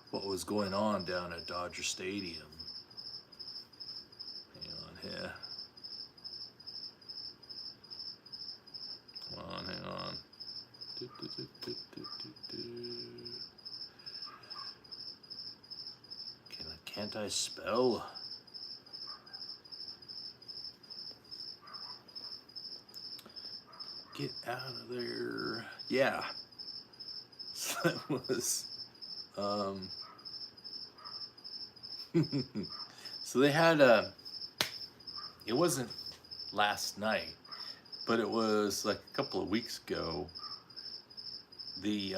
what was going on down at Dodger Stadium. Hang on here. Hang on. Can't I spell? Get out of there. Yeah. So that was so they had it wasn't last night, but it was like a couple of weeks ago. The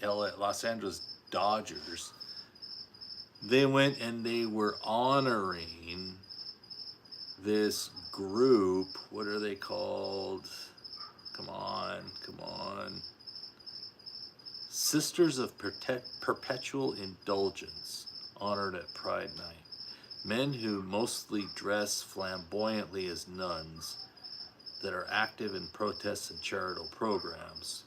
Los Angeles Dodgers, they went and they were honoring this group. What are they called? Come on. Sisters of Perpetual Indulgence, honored at Pride Night. Men who mostly dress flamboyantly as nuns that are active in protests and charitable programs.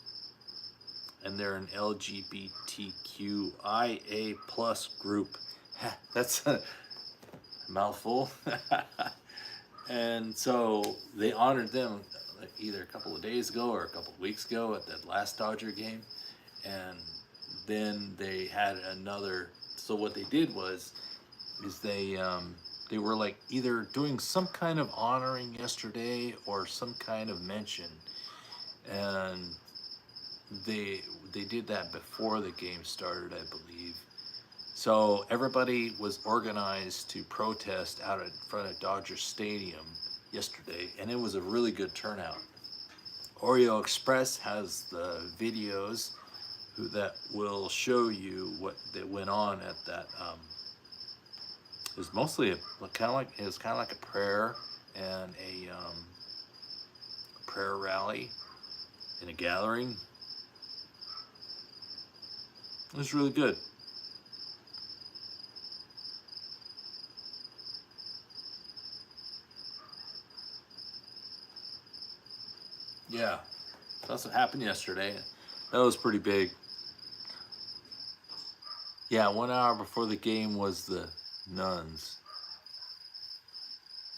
And they're an LGBTQIA plus group. That's a mouthful. And so they honored them either a couple of days ago or a couple of weeks ago at that last Dodger game. And then they had another. So what they did is they were like either doing some kind of honoring yesterday or some kind of mention, and they did that before the game started, I believe. So everybody was organized to protest out in front of Dodger Stadium yesterday, and it was a really good turnout. Oreo Express has the videos that will show you what that went on at that. It was mostly kind of like a prayer and a prayer rally and a gathering. It was really good. Yeah, that's what happened yesterday. That was pretty big. Yeah, 1 hour before the game was the nuns.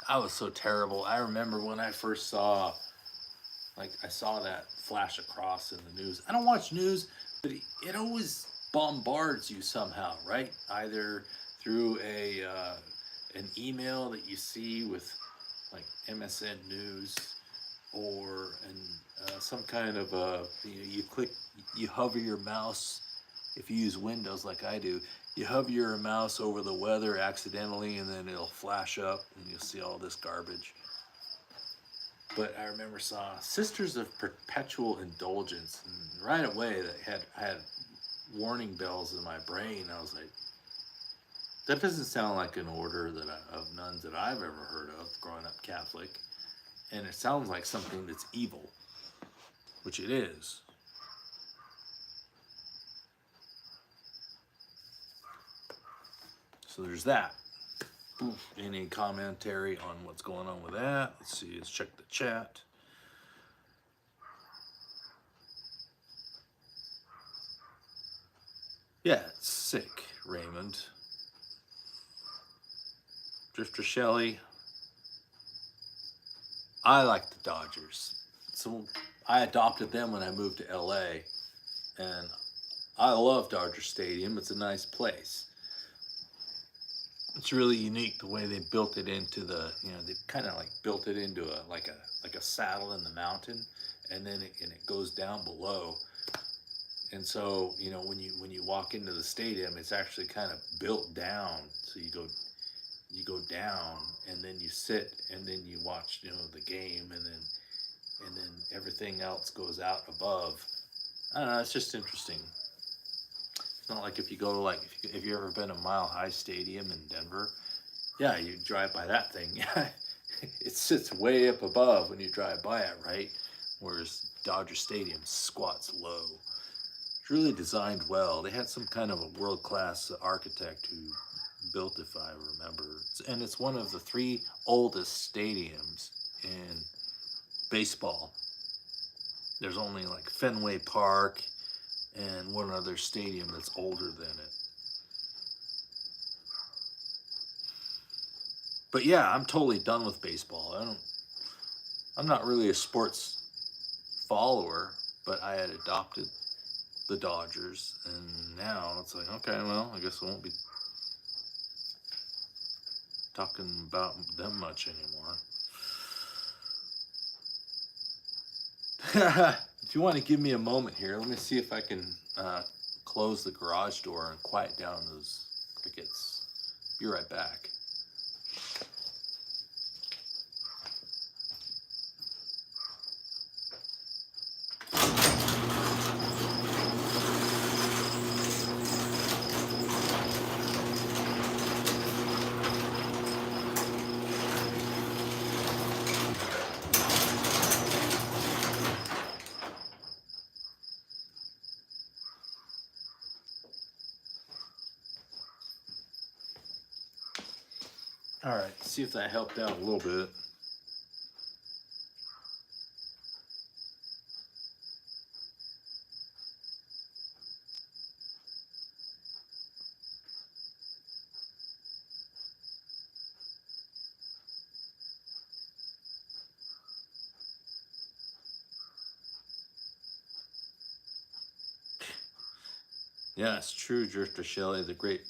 I was so terrible. I remember when I first saw, I saw that flash across in the news. I don't watch news, but it always bombards you somehow, right? Either through an email that you see with like MSN News, or some kind of you hover your mouse. If you use Windows like I do, you hover your mouse over the weather accidentally, and then it'll flash up, and you'll see all this garbage. But I remember saw Sisters of Perpetual Indulgence, and right away I had warning bells in my brain. I was like, That doesn't sound like an order of nuns that I've ever heard of growing up Catholic. And it sounds like something that's evil, which it is. So there's that. Any commentary on what's going on with that? Let's see, let's check the chat. Yeah, it's sick, Raymond. Drifter Shelley. I like the Dodgers. So I adopted them when I moved to LA, and I love Dodger Stadium. It's a nice place. It's really unique the way they built it into the, they kind of like built it into a like a saddle in the mountain, and then it goes down below. And so, when you walk into the stadium, it's actually kind of built down. So you go down, and then you sit, and then you watch the game, and then everything else goes out above. I don't know, it's just interesting. It's not like if you go to if you ever been to Mile High Stadium in Denver, yeah, you drive by that thing. Yeah, it sits way up above when you drive by it, right? Whereas Dodger Stadium squats low. It's really designed well. They had some kind of a world-class architect who built, if I remember. And it's one of the 3 oldest stadiums in baseball. There's only like Fenway Park and one other stadium that's older than it. But yeah, I'm totally done with baseball. I'm not really a sports follower, but I had adopted the Dodgers, and now it's like, okay, well, I guess I won't be talking about them much anymore. If you want to give me a moment here, let me see if I can close the garage door and quiet down those crickets. Be right back. All right, see if that helped out a little bit. Yeah, it's true, Drifter Shelley, the great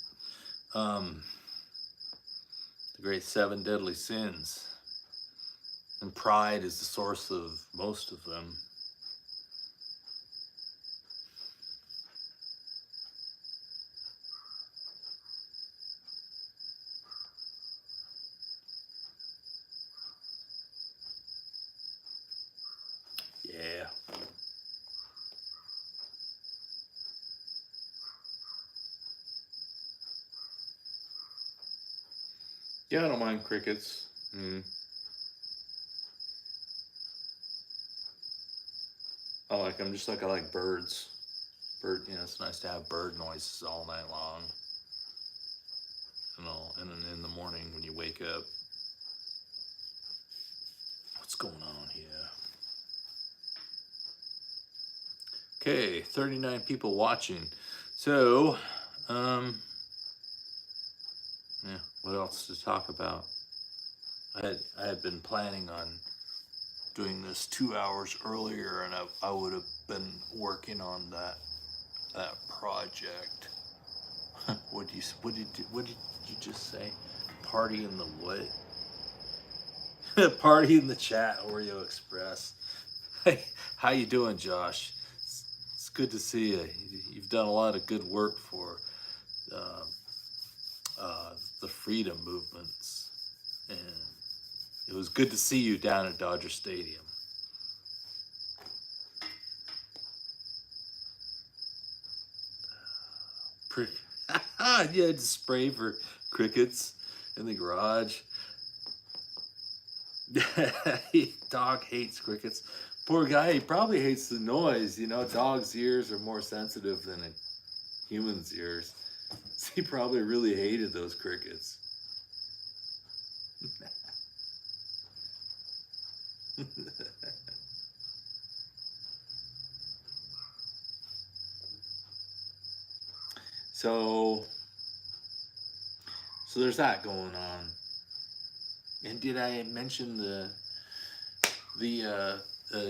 7 deadly sins. And pride is the source of most of them. Yeah. Yeah, I don't mind crickets. I like them just like I like birds. It's nice to have bird noises all night long. And then in the morning when you wake up. What's going on here? Okay, 39 people watching. So, yeah, what else to talk about? I had been planning on doing this 2 hours earlier, and I would have been working on that project. What did you just say? Party in the what? Party in the chat, Oreo Express. Hey, how you doing, Josh? It's good to see you. You've done a lot of good work for the freedom movements, and it was good to see you down at Dodger Stadium. You had to spray for crickets in the garage. Dog hates crickets. Poor guy, he probably hates the noise. You know, dog's ears are more sensitive than a human's ears. So he probably really hated those crickets. So there's that going on. And did I mention the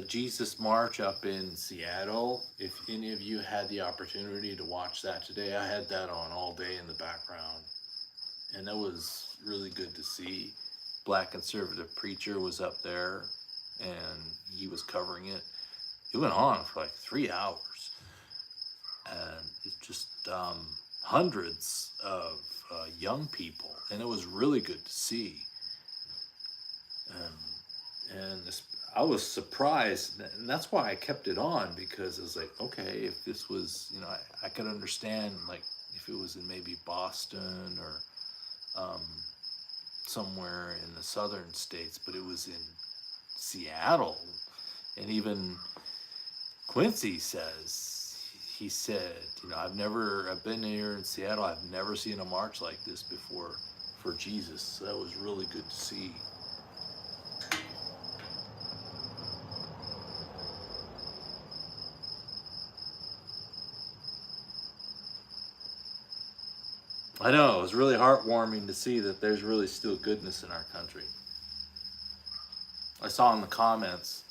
Jesus March up in Seattle? If any of you had the opportunity to watch that today, I had that on all day in the background, and that was really good to see. Black conservative preacher was up there, and he was covering it. It went on for like 3 hours, and it's just hundreds of young people, and it was really good to see. And I was surprised, and that's why I kept it on, because it was like, okay, if this was, you know, I could understand, like, if it was in maybe Boston or somewhere in the southern states, but it was in Seattle. And even Quincy he said, you know, I've been here in Seattle, I've never seen a march like this before for Jesus. So that was really good to see. I know, it was really heartwarming to see that there's really still goodness in our country. I saw in the comments,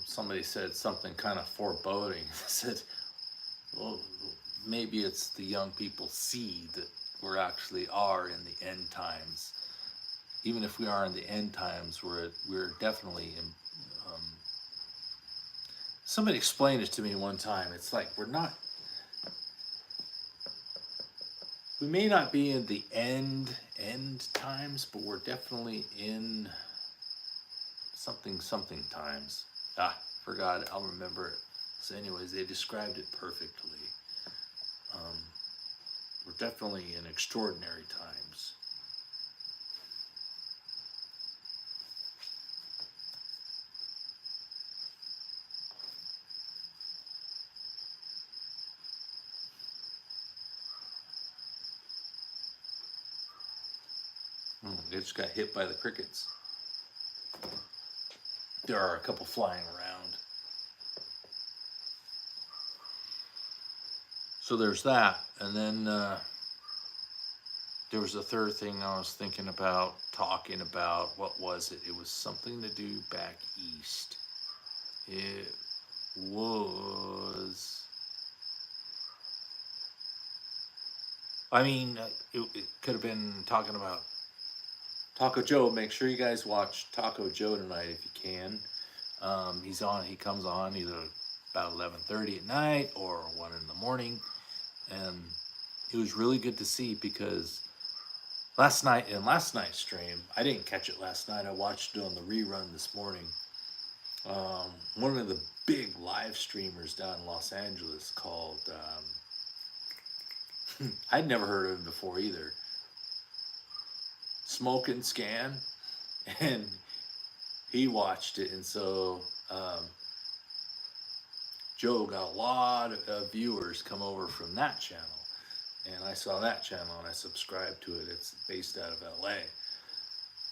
somebody said something kind of foreboding. They said, well, maybe it's the young people see that we actually are in the end times. Even if we are in the end times, we're definitely in. Somebody explained it to me one time. It's like we may not be in the end times, but we're definitely in something times. Forgot it. I'll remember it. So anyways, they described it perfectly. We're definitely in extraordinary times. They just got hit by the crickets. There are a couple flying around. So there's that. And then there was a third thing I was thinking about, talking about. What was it? It was something to do back east. It was... it could have been talking about Taco Joe. Make sure you guys watch Taco Joe tonight if you can. He comes on either about 11:30 at night or 1 in the morning. And it was really good to see, because last night's stream, I didn't catch it last night. I watched it on the rerun this morning. One of the big live streamers down in Los Angeles called, I'd never heard of him before either, Smoke and Scan, and he watched it, and so Joe got a lot of viewers come over from that channel, and I saw that channel and I subscribed to it. It's based out of LA,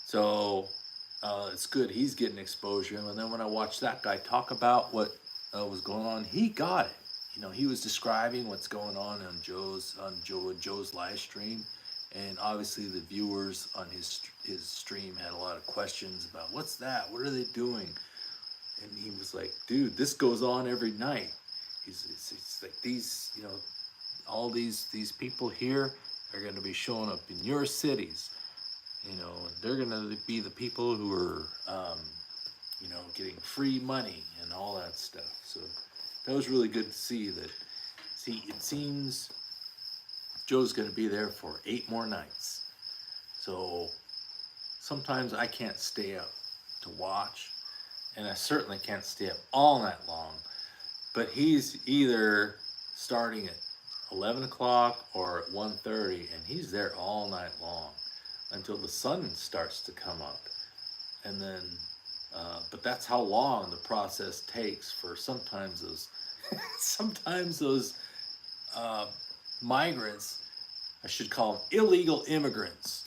so it's good. He's getting exposure, and then when I watched that guy talk about what was going on, he got it. You know, he was describing what's going on Joe's live stream, and obviously the viewers on his stream had a lot of questions about what's that, what are they doing, and he was like, dude, this goes on every night. It's like these, you know, all these people here are going to be showing up in your cities, you know, and they're going to be the people who are, you know, getting free money and all that stuff. So that was really good to see that. See, it seems Joe's going to be there for 8 more nights. So sometimes I can't stay up to watch, and I certainly can't stay up all night long. But he's either starting at 11 o'clock or at 1:30, and he's there all night long until the sun starts to come up. And then, but that's how long the process takes for sometimes those, sometimes those uh, migrants, I should call them illegal immigrants,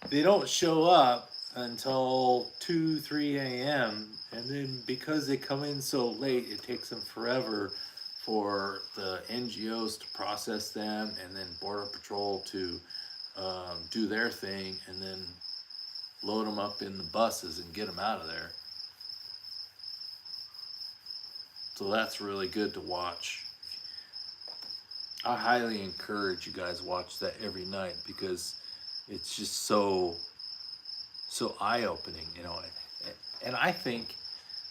they don't show up until 2, 3 a.m. And then because they come in so late, it takes them forever for the NGOs to process them and then Border Patrol to do their thing and then load them up in the buses and get them out of there. So that's really good to watch. I highly encourage you guys watch that every night because it's just so eye-opening, you know. And I think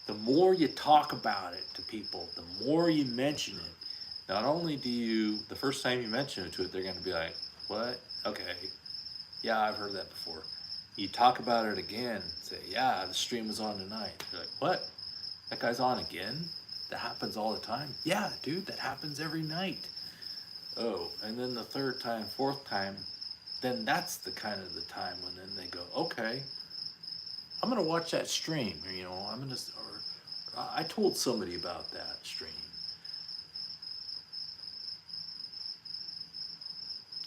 the more you talk about it to people, the more you mention it, not only do you, the first time you mention it to it, they're going to be like, what? Okay. Yeah, I've heard that before. You talk about it again, say, yeah, the stream was on tonight. They're like, what? That guy's on again? That happens all the time? Yeah, dude, that happens every night. Oh, and then the third time, fourth time, then that's the kind of the time when then they go, okay, I'm gonna watch that stream, or, you know, I'm gonna, or I told somebody about that stream.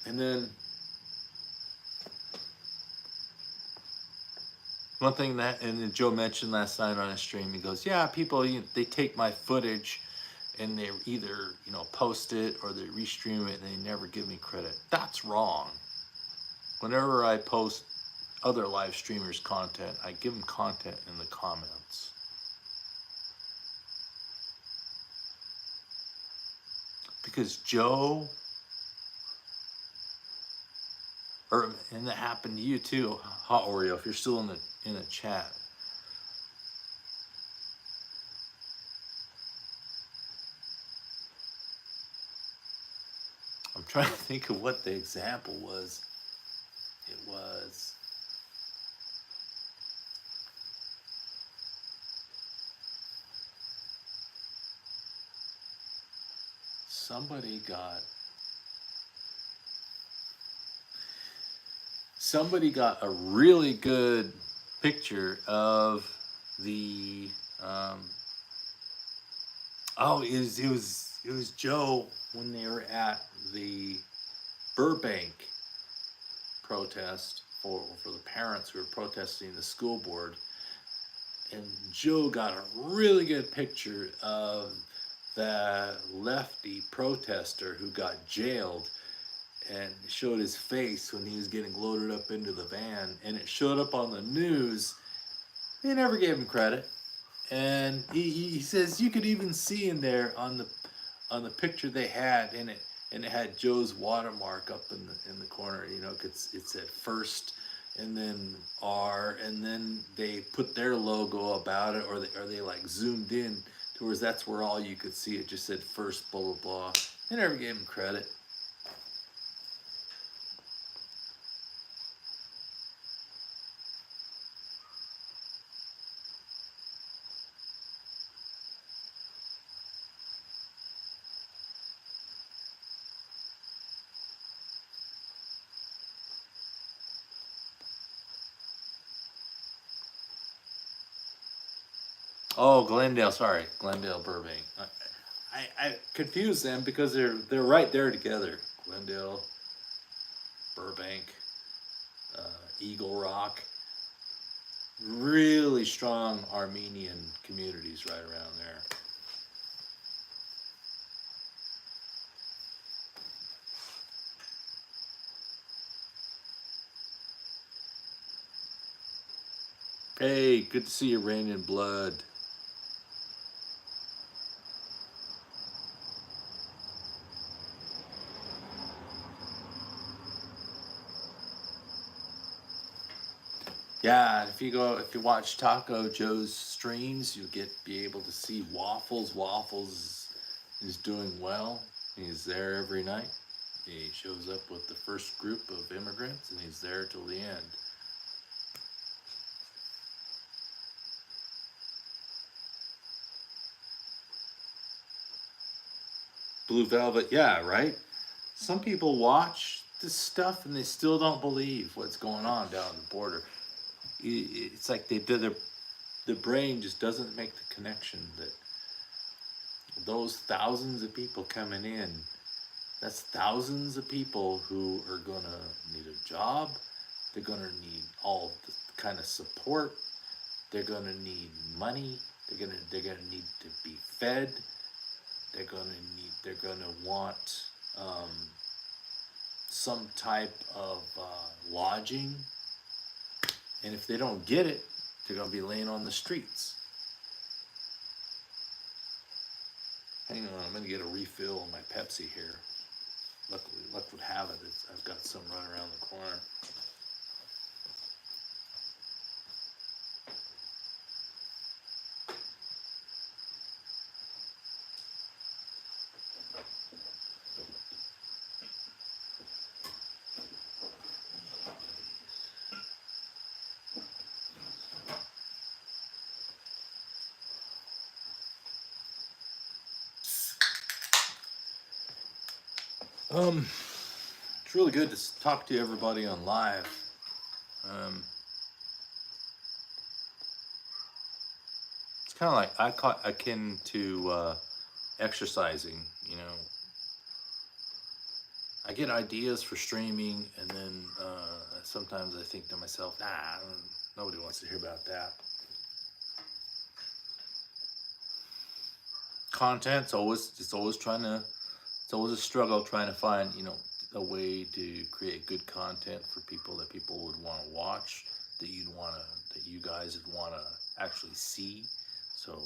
And then one thing that, and then Joe mentioned last night on a stream, he goes, yeah, people, they take my footage and they either, you know, post it or they restream it and they never give me credit. That's wrong. Whenever I post other live streamers content, I give them content in the comments. Because Joe, and that happened to you too, Hot Oreo, if you're still in the chat. I'm trying to think of what the example was. It was somebody got a really good picture of the it was Joe when they were at the Burbank protest for the parents who were protesting the school board, and Joe got a really good picture of the lefty protester who got jailed, and showed his face when he was getting loaded up into the van, and it showed up on the news. They never gave him credit, and he says you could even see in there on the picture they had in it, and it had Joe's watermark up in the corner. You know, it said first, and then R, and then they put their logo about it, or they like zoomed in towards that's where all you could see. It just said first, blah blah blah. They never gave him credit. Oh, Glendale, sorry, Glendale, Burbank. I confuse them because they're right there together. Glendale, Burbank, Eagle Rock, really strong Armenian communities right around there. Hey, good to see you, Rain in Blood. Yeah, if you watch Taco Joe's streams, you'll be able to see Waffles. Waffles is doing well. He's there every night. He shows up with the first group of immigrants, and he's there till the end. Blue Velvet, yeah, right? Some people watch this stuff and they still don't believe what's going on down the border. It's like the brain just doesn't make the connection that those thousands of people coming in, that's thousands of people who are gonna need a job. They're gonna need all the kind of support. They're gonna need money. They're gonna need to be fed. They're gonna want some type of lodging. And if they don't get it, they're gonna be laying on the streets. Hang on, I'm gonna get a refill on my Pepsi here. Luckily, luck would have it, I've got some right around the corner. It's really good to talk to everybody on live. It's kind of like akin to exercising. You know, I get ideas for streaming, and then sometimes I think to myself, nah, nobody wants to hear about that. Content's always it's always a struggle trying to find, you know, a way to create good content for people that people would want to watch, that you guys would want to actually see. So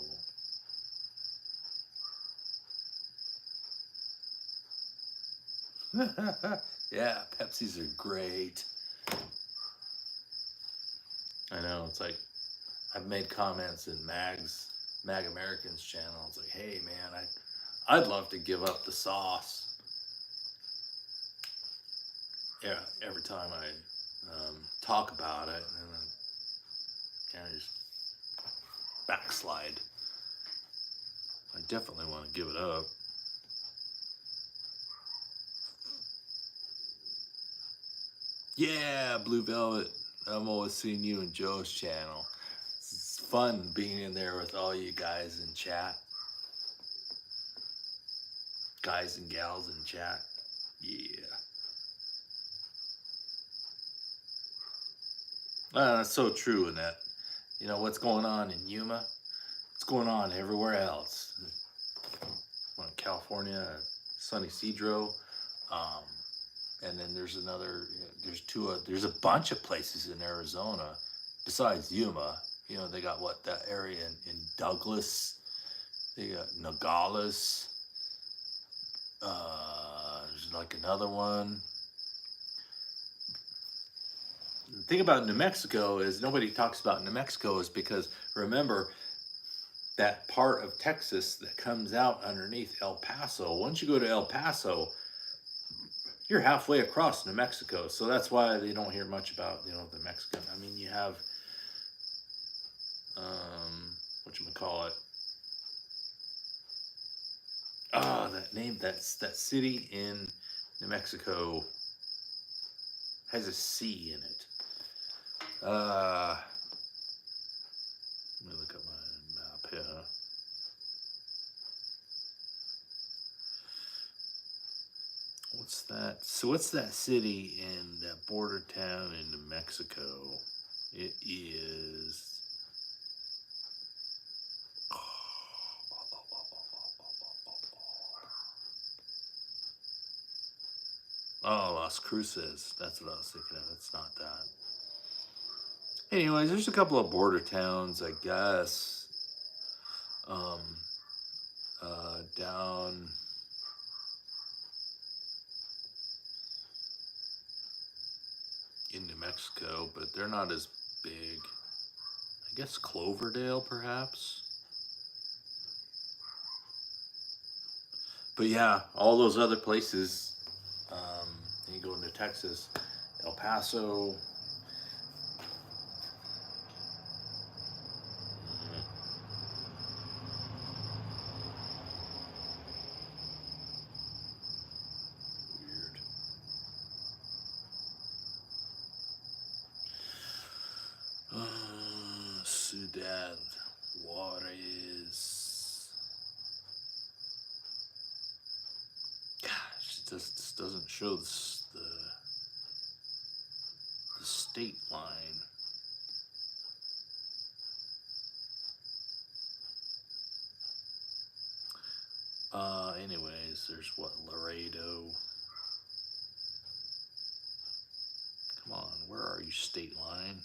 yeah, Pepsis are great. I know, it's like I've made comments in Mag Americans channel. It's like, hey man, I'd love to give up the sauce. Yeah, every time I talk about it, and then I kind of just backslide. I definitely want to give it up. Yeah, Blue Velvet. I'm always seeing you in Joe's channel. It's fun being in there with all you guys in chat. Guys and gals in chat. Yeah. That's so true, Annette. You know, what's going on in Yuma? What's going on everywhere else? In California, San Ysidro. And then there's there's a bunch of places in Arizona besides Yuma. You know, they got that area in Douglas. They got Nogales. There's like another one. The thing about New Mexico is nobody talks about New Mexico is because, remember, that part of Texas that comes out underneath El Paso, once you go to El Paso, you're halfway across New Mexico. So that's why they don't hear much about, you know, the Mexican. I mean, you have, whatchamacallit? That city in New Mexico has a C in it. Let me look at my map here. What's that? So what's that city in that border town in New Mexico? It is. Oh, Las Cruces. That's what I was thinking of. It's not that. Anyways, there's a couple of border towns, I guess. Down in New Mexico, but they're not as big. I guess Cloverdale, perhaps. But yeah, all those other places. You go into Texas, El Paso. death. What is... Gosh, this doesn't show the state line. Anyways, there's what, Laredo. Come on, where are you, state line?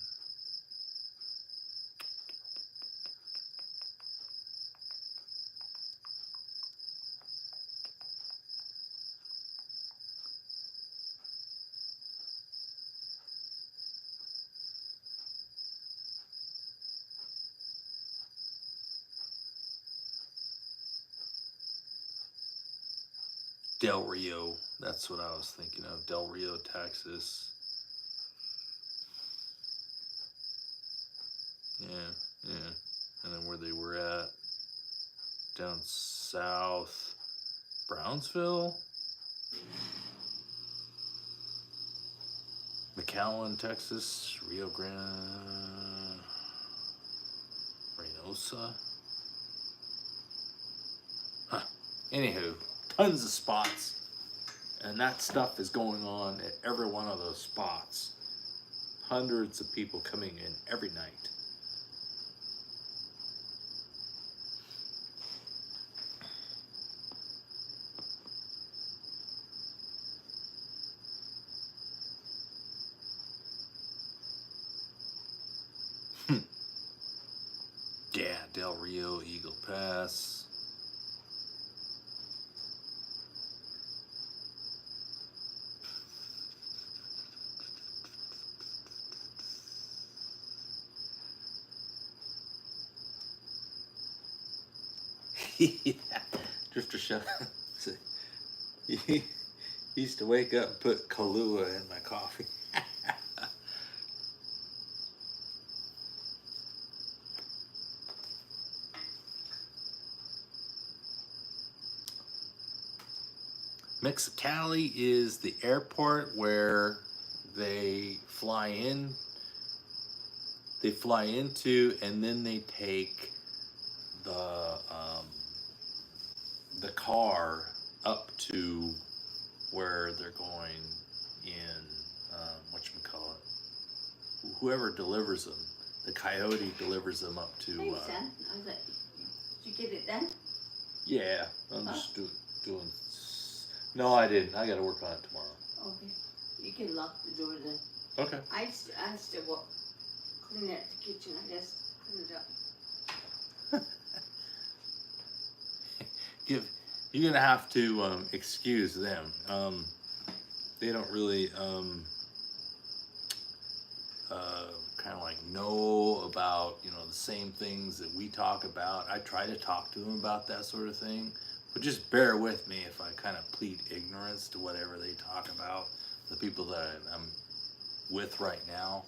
Del Rio, that's what I was thinking of. Del Rio, Texas. Yeah. And then where they were at, down south, Brownsville, McAllen, Texas, Rio Grande, Reynosa. Huh. Anywho, tons of spots. And that stuff is going on at every one of those spots. Hundreds of people coming in every night. Yeah, Del Rio, Eagle Pass. Yeah, Drifter Show. He used to wake up and put Kahlua in my coffee. Mexicali is the airport where they fly in. They fly into, and then they take the car up to where they're going in, whoever delivers them. The Coyote delivers them up to. Thanks, son. I was like, did you get it done? Yeah, I'm just doing. No, I didn't. I got to work on it tomorrow. Okay. You can lock the door then. Okay. I still clean out the kitchen. I just clean it up. You're gonna have to excuse them. They don't really kind of like know about the same things that we talk about. I try to talk to them about that sort of thing, but just bear with me if I kind of plead ignorance to whatever they talk about. The people that I'm with right now.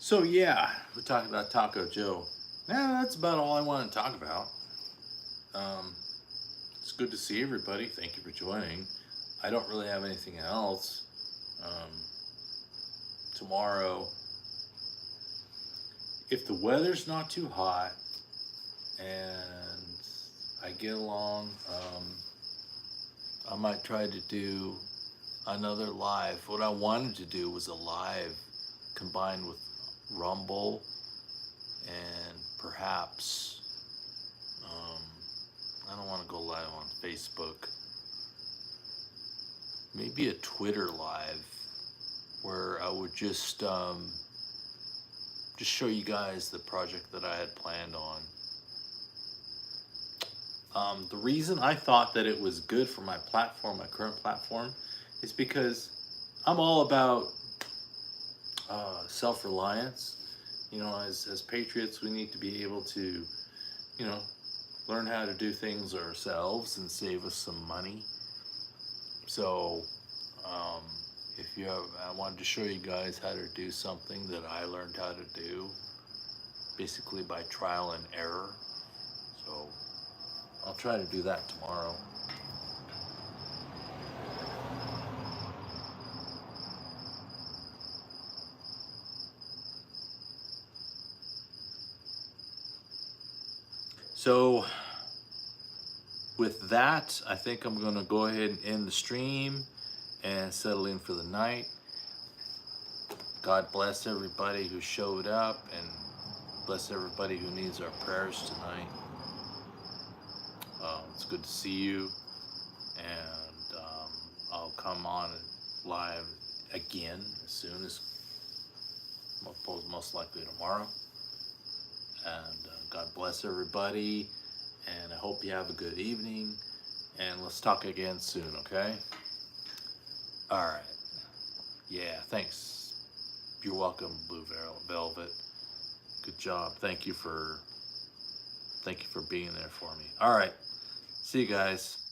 So yeah, we're talking about Taco Joe. Yeah, that's about all I want to talk about. It's good to see everybody. Thank you for joining. I don't really have anything else. Tomorrow, if the weather's not too hot and I get along, I might try to do another live. What I wanted to do was a live combined with Rumble and perhaps I don't want to go live on Facebook. Maybe a Twitter live where I would just show you guys the project that I had planned on. The reason I thought that it was good for my platform, my current platform, is because I'm all about self-reliance. As patriots, we need to be able to, learn how to do things ourselves and save us some money. So, I wanted to show you guys how to do something that I learned how to do, basically by trial and error. So I'll try to do that tomorrow. So with that, I think I'm gonna go ahead and end the stream and settle in for the night. God bless everybody who showed up, and bless everybody who needs our prayers tonight. It's good to see you, and I'll come on live again as soon as, most likely tomorrow. And God bless everybody, and I hope you have a good evening, and let's talk again soon, okay? All right. Yeah, thanks. You're welcome, Blue Velvet. Good job. Thank you for being there for me. All right. See you guys.